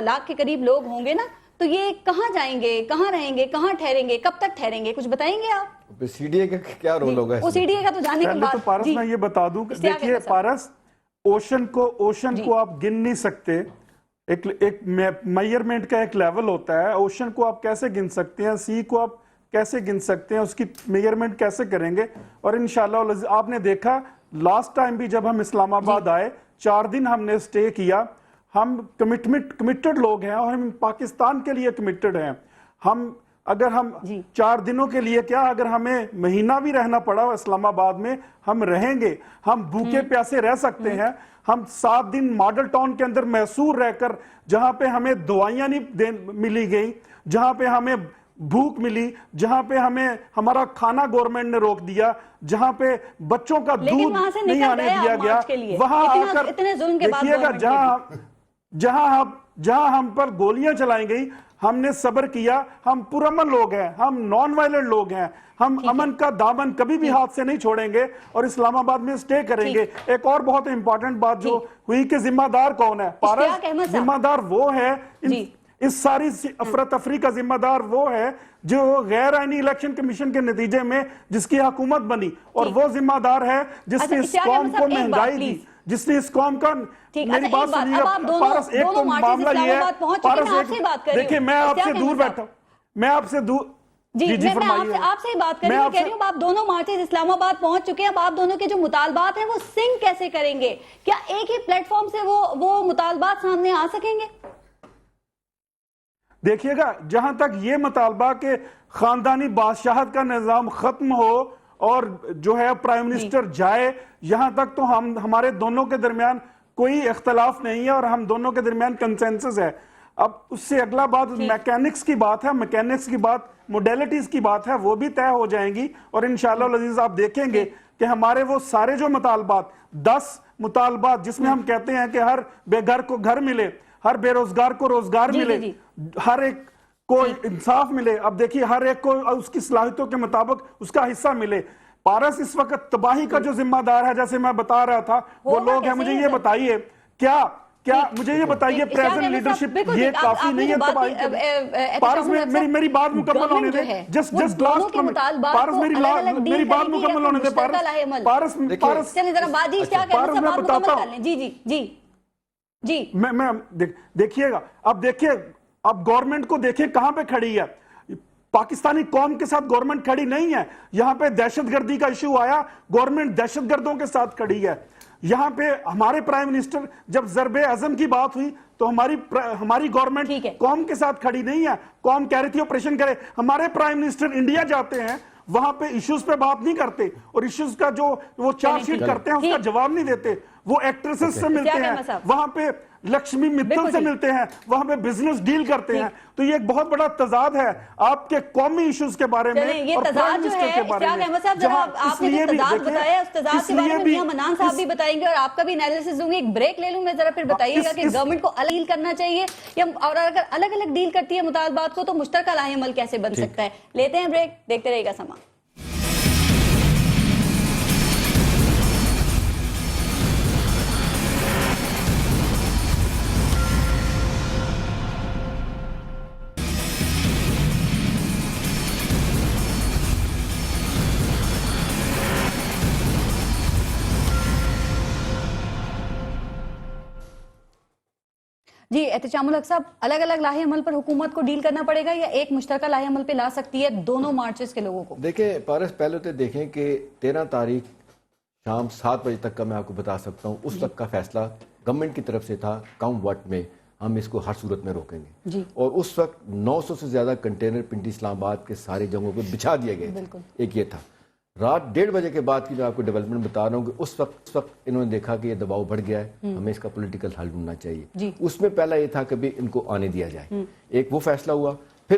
لاکھ کے قریب لوگ ہوں گے نا, تو یہ کہاں جائیں گے, کہاں رہیں گے, کہاں ٹھہریں گے, کب تک ٹھہریں گے, کچھ بتائیں گے آپ؟ سی ڈی اے کا کیا رول ہوگا؟ وہ سی ڈی اے کا تو جانے کے پہلے بعد تو پارس میں یہ بتا دوں کہ دیکھیے پارس, اوشن کو آپ گن نہیں سکتے, ایک میئرمنٹ کا ایک لیول ہوتا ہے. اوشن کو آپ کیسے گن سکتے ہیں, سی کو آپ کیسے گن سکتے ہیں, اس کی میئرمنٹ کیسے کریں گے؟ اور انشاءاللہ آپ نے دیکھا لاسٹ ٹائم بھی جب ہم اسلام آباد آئے 4 دن ہم نے اسٹے کیا, ہم کمیٹڈ لوگ ہیں اور ہم پاکستان کے لیے کمیٹڈ ہیں. ہم اگر ہم 4 دنوں کے لیے کیا, اگر ہمیں مہینہ بھی رہنا پڑا اسلام آباد میں ہم رہیں گے. ہم بھوکے پیاسے رہ سکتے ہیں. ہم 7 دن ماڈل ٹاؤن کے اندر محصور رہ کر, جہاں پہ ہمیں دوائیاں نہیں ملی گئی, جہاں پہ ہمیں بھوک ملی, جہاں پہ ہمیں ہمارا کھانا گورنمنٹ نے روک دیا, جہاں پہ بچوں کا دودھ نہیں آنے دیا گیا, وہاں آ کر دیکھیے گا جہاں ہم پر گولیاں چلائی گئی ہم نے صبر کیا. ہم پرامن لوگ ہیں, ہم نان وائلنٹ لوگ ہیں, ہم امن کا دامن کبھی بھی ہاتھ سے نہیں چھوڑیں گے اور اسلام آباد میں اسٹے کریں گے. ایک اور بہت امپورٹنٹ بات جو ہوئی کہ ذمہ دار کون ہے پارس, ذمہ دار وہ ہے اس ساری افراتفری کا ذمہ دار وہ ہے جو غیر آئینی الیکشن کمیشن کے نتیجے میں جس کی حکومت بنی, اور وہ ذمہ دار ہے جس نے اس قوم کو مہنگائی دی, جس نے اس قوم کا, میری بات سنیے پارس, ایک تو معاملہ یہ ہے پارس, دیکھیں میں آپ سے دور بیٹھا, میں آپ سے دور, میں آپ سے بات کر رہی ہوں, کہہ رہی ہوں آپ دونوں مارچز اسلام آباد پہنچ چکے ہیں, اب آپ دونوں کے جو مطالبات ہیں وہ سنک کیسے کریں گے؟ کیا ایک ہی پلیٹ فارم سے وہ مطالبات سامنے آ سکیں گے؟ دیکھیے گا جہاں تک یہ مطالبہ کہ خاندانی بادشاہت کا نظام ختم ہو اور جو ہے پرائم منسٹر جائے, یہاں تک تو ہمارے دونوں کے درمیان کوئی اختلاف نہیں ہے اور ہم دونوں کے درمیان کنسنسس ہے. اب اس سے اگلا بات میکینکس کی بات ہے, میکینکس کی بات, موڈیلٹیز کی بات ہے, وہ بھی طے ہو جائیں گی اور انشاءاللہ العزیز آپ دیکھیں گے کہ ہمارے وہ سارے جو مطالبات 10 مطالبات جس میں ہم کہتے ہیں کہ ہر بے گھر کو گھر ملے, ہر بے روزگار کو روزگار ملے, ہر ایک کو انصاف ملے, اب دیکھیے ہر ایک کو اس کی صلاحیتوں کے مطابق اس کا حصہ ملے. پارس اس وقت تباہی کا جو ذمہ دار ہے, جیسے میں بتا رہا تھا, وہ لوگ ہیں. مجھے یہ بتائیے کیا مجھے یہ بتائیے پریزنٹ لیڈرشپ یہ کافی نہیں ہے تباہی کے؟ پارس میری بات مکمل ہونے دیں, جسٹ لاسٹ پارس میری بات مکمل ہونے دیں. پارس میں بتاتا ہوں, جی میں دیکھیے گا, اب گورنمنٹ کو دیکھیں کہاں پہ کھڑی ہے. پاکستانی قوم کے ساتھ گورنمنٹ کھڑی نہیں ہے. یہاں پہ دہشت گردی کا ایشو آیا, گورنمنٹ دہشت گردوں کے ساتھ کھڑی ہے. یہاں پہ ہمارے پرائم منسٹر جب ضرب عزم کی بات ہوئی تو ہماری گورنمنٹ قوم کے ساتھ کھڑی نہیں ہے. قوم کہہ رہی تھی آپریشن کرے, ہمارے پرائم منسٹر انڈیا جاتے ہیں, وہاں پہ ایشوز پہ بات نہیں کرتے اور ایشوز کا جو وہ چارج شیٹ کرتے ہیں اس کا جواب نہیں دیتے. وہ ایکٹریسز سے ملتے ہیں, وہاں پہ لکشمی متل سے ملتے ہیں, وہاں پہ بزنس ڈیل کرتے ہیں. تو یہ ایک بہت بڑا تضاد ہے آپ کے قومی ایشوز کے بارے میں اور پرائم منسٹر کے بارے میں. جہاں اس لیے بھی میاں منان صاحب بھی بتائیں گے اور آپ کا بھی انالیسس دوں گے. ایک بریک لے لوں میں, ذرا پھر بتائیے گا کہ گورنمنٹ کو الگ ڈیل کرنا چاہیے اور اگر الگ الگ ڈیل کرتی ہے مطالبات کو تو مشترکہ لاہ عمل کیسے بن سکتا ہے. لیتے ہیں بریک, دیکھتے رہے گا سما. جی احتشام الحق صاحب, الگ الگ لاہ عمل پر حکومت کو ڈیل کرنا پڑے گا یا ایک مشترکہ لاہ عمل پہ لا سکتی ہے دونوں مارچز کے لوگوں کو؟ دیکھیں پارس, پہلے تو دیکھیں کہ 13 تاریخ شام 7 بجے تک کا میں آپ کو بتا سکتا ہوں, اس وقت کا فیصلہ گورنمنٹ کی طرف سے تھا کم وقت میں ہم اس کو ہر صورت میں روکیں گے. اور اس وقت 900 سے زیادہ کنٹینر پنڈی اسلام آباد کے سارے جگہوں پہ بچھا دیے گئے. ایک یہ تھا. رات 1:30 بجے کے بعد کی میں آپ کو ڈیولپمنٹ بتا رہا ہوں کہ اس وقت انہوں نے دیکھا کہ یہ دباؤ بڑھ گیا ہے, ہمیں اس کا پولیٹیکل حل ڈھونڈنا چاہیے. اس میں پہلا یہ تھا کہ بھی ان کو آنے دیا جائے, ایک وہ فیصلہ ہوا. پھر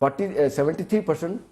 73%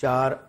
4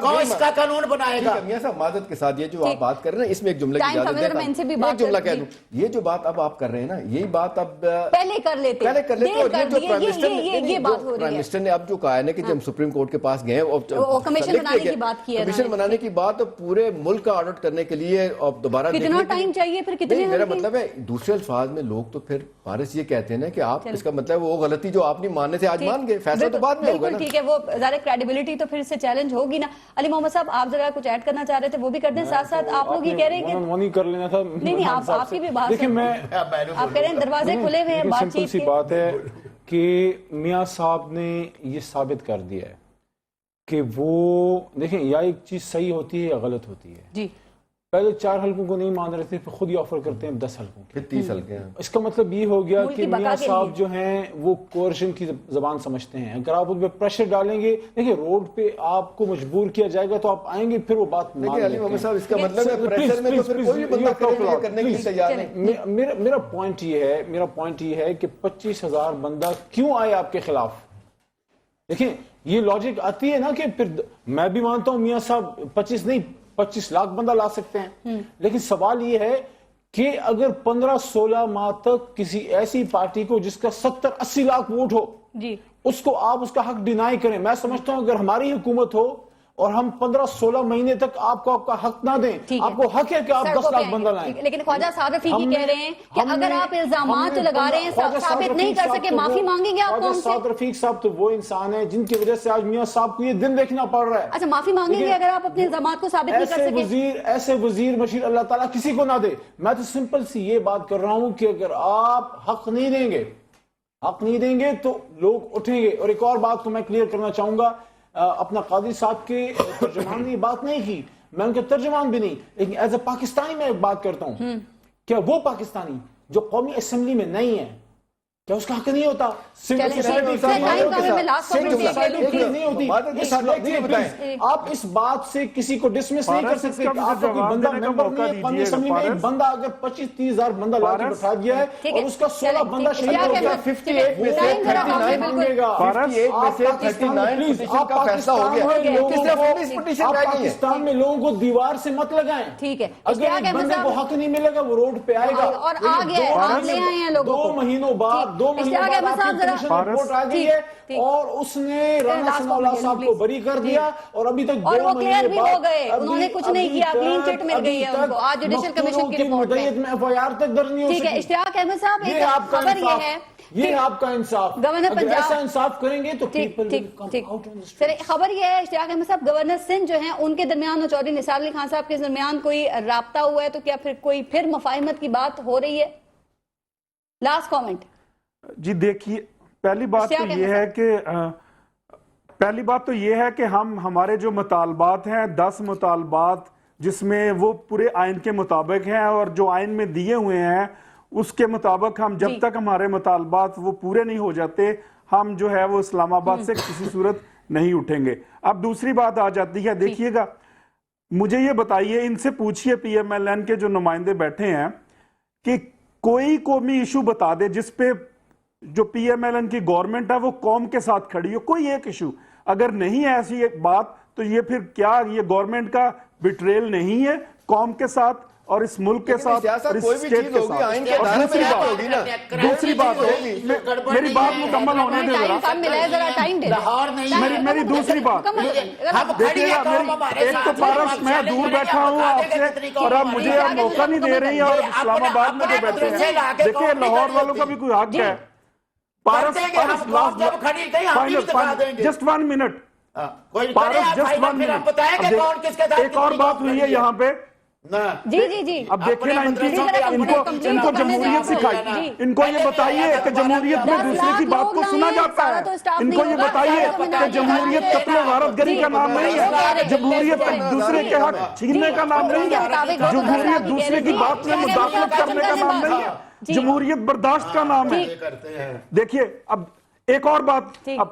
کون کا قانون بنائے گا؟ میاں صاحب معذرت کے ساتھ یہ جو آپ بات کر رہے ہیں اس میں ایک جملہ کی اجازت دیتا ہوں، ایک جملہ کہہ دوں، یہ جو بات اب آپ کر رہے ہیں نا یہی بات اب پہلے کر لیتے اور یہ جو پرائم منسٹر نے اب جو کہا ہے نا کہ جب ہم سپریم کورٹ کے پاس گئے کمیشن بنانے کی بات کی ہے، کمیشن بنانے کی بات پورے ملک کا آڈٹ کرنے کے لیے اب دوبارہ کتنا ٹائم چاہیے پھر کتنے؟ میرا مطلب ہے دوسرے الفاظ میں لوگ تو پھر فارس یہ کہتے ہیں نا کہ آپ اس کا مطلب وہ غلطی جو آپ نہیں ماننے تھے آج مان گئے، فیصلہ تو بعد میں ہوگا نا۔ ٹھیک ہے، وہ ظاہر کریڈیبلٹی تو پھر سے چیلنج ہوگی نا۔ علی محمد صاحب آپ ذرا کچھ ایڈ کرنا چاہ رہے تھے وہ بھی کر دیں، ساتھ ساتھ آپ لوگ یہ کہہ رہے ہیں کہ کر لینا تھا۔ نہیں آپ کی بھی بات، دیکھیں میں آپ کہہ رہے ہیں دروازے کھلے ہوئے ہیں بات سمپل سی بات ہے کہ میاں صاحب نے یہ ثابت کر دیا ہے کہ وہ دیکھیں یا ایک چیز صحیح ہوتی ہے یا غلط ہوتی ہے۔ جی پہلے 4 حلقوں کو نہیں مان رہے تھے، پھر خود ہی آفر کرتے ہیں 10 حلقوں کی، پھر 30 حلقے ہیں۔ اس کا مطلب یہ ہو گیا کہ میاں صاحب جو ہیں وہ کوئرشن کی زبان سمجھتے ہیں۔ اگر آپ ان پہ پریشر ڈالیں گے، دیکھیں روڈ پہ آپ کو مجبور کیا جائے گا تو آپ آئیں گے، پھر وہ بات مان علی محمد صاحب اس کا مطلب ہے پریشر میں تو پھر کوئی بندہ کرنے کے لیے تیار نہیں۔ میرا پوائنٹ یہ ہے کہ 25,000 بندہ کیوں آئے آپ کے خلاف؟ دیکھیں یہ لاجک آتی ہے نا کہ پھر میں بھی مانتا ہوں میاں صاحب 25 لاکھ بندہ لا سکتے ہیں، لیکن سوال یہ ہے کہ اگر 15-16 ماہ تک کسی ایسی پارٹی کو جس کا 70-80 لاکھ ووٹ ہو اس کو آپ اس کا حق ڈینائی کریں، میں سمجھتا ہوں اگر ہماری حکومت ہو اور ہم 15-16 مہینے تک آپ کو آپ کا حق نہ دیں، آپ کو حق ہے کہ آپ 10 لاکھ بندہ لائیں۔ لیکن خواجہ صاحب رفیقی کہہ رہے ہیں کہ اگر آپ الزامات لگا رہے ہیں ثابت نہیں کر سکے معافی مانگیں گے آپ کون سے؟ خواجہ رفیق صاحب تو وہ انسان ہے جن کی وجہ سے آج میاں صاحب کو یہ دن دیکھنا پڑ رہا ہے۔ اچھا معافی مانگیں گے اگر آپ اپنے الزامات کو ثابت نہیں کر سکے؟ ایسے وزیر مشیر اللہ تعالیٰ کسی کو نہ دے۔ میں تو سمپل سی یہ بات کر رہا ہوں کہ اگر آپ حق نہیں دیں گے تو لوگ اٹھیں گے۔ اور ایک اور بات کو میں کلیئر کرنا چاہوں گا، اپنا قاضی صاحب کے ترجمان نے یہ بات نہیں کی، میں ان کے ترجمان بھی نہیں، لیکن ایز اے پاکستانی میں ایک بات کرتا ہوں، کیا وہ پاکستانی جو قومی اسمبلی میں نہیں ہے کیا اس کا حق نہیں ہوتا؟ آپ اس بات سے کسی کو ڈسمس نہیں کر سکتے کہ آپ کا کوئی بندہ ممبر نہیں ہے قومی اسمبلی میں۔ ایک بندہ اگر 25-30 ہزار بندہ لا کے بٹھا دیا ہے اور اس کا 16 بندہ شہید ہو گیا، 58 میں سے 39 مانگے گا، 58 میں سے 39 پٹیشن کا فیصلہ ہو گیا۔ پاکستان میں لوگوں کو دیوار سے مت لگائیں، ٹھیک ہے، اگر ایک بندے کو حق نہیں ملے گا وہ روڈ پہ آئے گا۔ اور آگے آپ لے آئے ہیں لوگوں کو 2 مہینوں بعد رپورٹ آ گئی ہے اور اس نے رانا ثناء اللہ صاحب کو بری کر دیا اور ابھی تک 2 مہینے بعد انہوں نے کچھ نہیں کیا، کلین چٹ مل گئی ہے ان کو آج جوڈیشل کمیشن کی رپورٹ میں FIR تک درج نہیں ہو سکی۔ ٹھیک ہے اشتیاق احمد صاحب ایک خبر یہ ہے، یہ آپ کا انصاف، گورنر اگر ایسا انصاف کریں گے تو people will come out on the street. خبر یہ ہے اشتیاق احمد صاحب گورنر سندھ جو ہیں ان کے درمیان اور چودھری نثار علی خان صاحب کے درمیان کوئی رابطہ ہوا ہے تو کیا پھر مفاہمت کی بات ہو رہی ہے؟ لاسٹ کامنٹ جی دیکھیے، پہلی بات تو یہ ہے کہ ہمارے جو مطالبات ہیں 10 مطالبات جس میں وہ پورے آئین کے مطابق ہیں اور جو آئین میں دیے ہوئے ہیں اس کے مطابق ہم جب تک ہمارے مطالبات وہ پورے نہیں ہو جاتے ہم جو ہے وہ اسلام آباد سے کسی صورت نہیں اٹھیں گے۔ اب دوسری بات آ جاتی ہے، دیکھیے گا مجھے یہ بتائیے، ان سے پوچھئے PMLN کے جو نمائندے بیٹھے ہیں کہ کوئی قومی ایشو بتا دے جس پہ جو PMLN کی گورنمنٹ ہے وہ قوم کے ساتھ کھڑی ہو، کوئی ایک ایشو اگر نہیں ہے ایسی ایک بات تو یہ پھر کیا یہ گورنمنٹ کا بیٹریل نہیں ہے قوم کے ساتھ اور اس ملک کے ساتھ اور اس اسٹیٹ کے ساتھ؟ اور دوسری بات میری بات مکمل ہونے دے ذرا، میری دوسری بات دیکھیے گا، ایک تو پارس میں دور بیٹھا ہوں آپ سے اور آپ مجھے اب موقع نہیں دے رہی ہیں اور اسلام آباد میں جو بیٹھے ہیں دیکھیے لاہور والوں کا بھی کوئی حق ہے۔ پارس جسٹ 1 منٹ، پارس جسٹ 1 منٹ، ایک اور بات ہوئی ہے یہاں پہ، جی اب دیکھیں نا ان کو جمہوریت سکھائی، ان کو یہ بتائیے کہ جمہوریت میں دوسرے کی بات کو سنا جاتا ہے، ان کو یہ بتائیے کہ جمہوریت قتل و غارت گری کا نام نہیں ہے، جمہوریت دوسرے کے حق چھیننے کا نام نہیں ہے، جمہوریت دوسرے کی بات میں مداخلت کرنے کا نام نہیں ہے، جمہوریت برداشت کا نام ہے۔ دیکھیے اب ایک اور بات، اب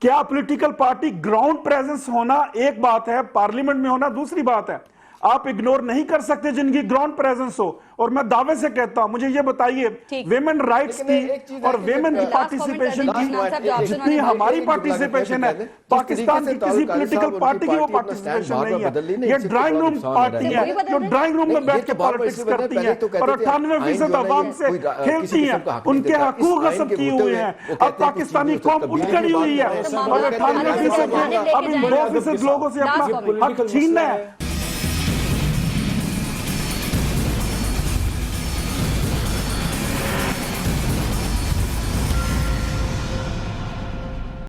کیا پولیٹیکل پارٹی گراؤنڈ پریزنس ہونا ایک بات ہے، پارلیمنٹ میں ہونا دوسری بات ہے۔ آپ اگنور نہیں کر سکتے جن کی گراؤنڈ پریزنس ہو. اور میں دعوے سے کہتا ہوں, مجھے یہ بتائیے ویمن رائٹس کی اور ویمن کی پارٹیسپیشن کی جتنی ہماری پارٹیسپیشن ہے, پاکستان کی کسی پولیٹیکل پارٹی کی وہ پارٹیسپیشن نہیں ہے. یہ ڈرائنگ روم پارٹی ہے جو ڈرائنگ روم میں بیٹھ کے پالیٹکس کرتی ہے اور 98% عوام سے کھیلتی ہیں, ان کے حقوق غصب کیے ہوئے ہیں. اب پاکستانی قوم اٹھ کھڑی ہوئی ہے اور 98% اب ان 2% لوگوں سے اپنا حق چھیننا ہے.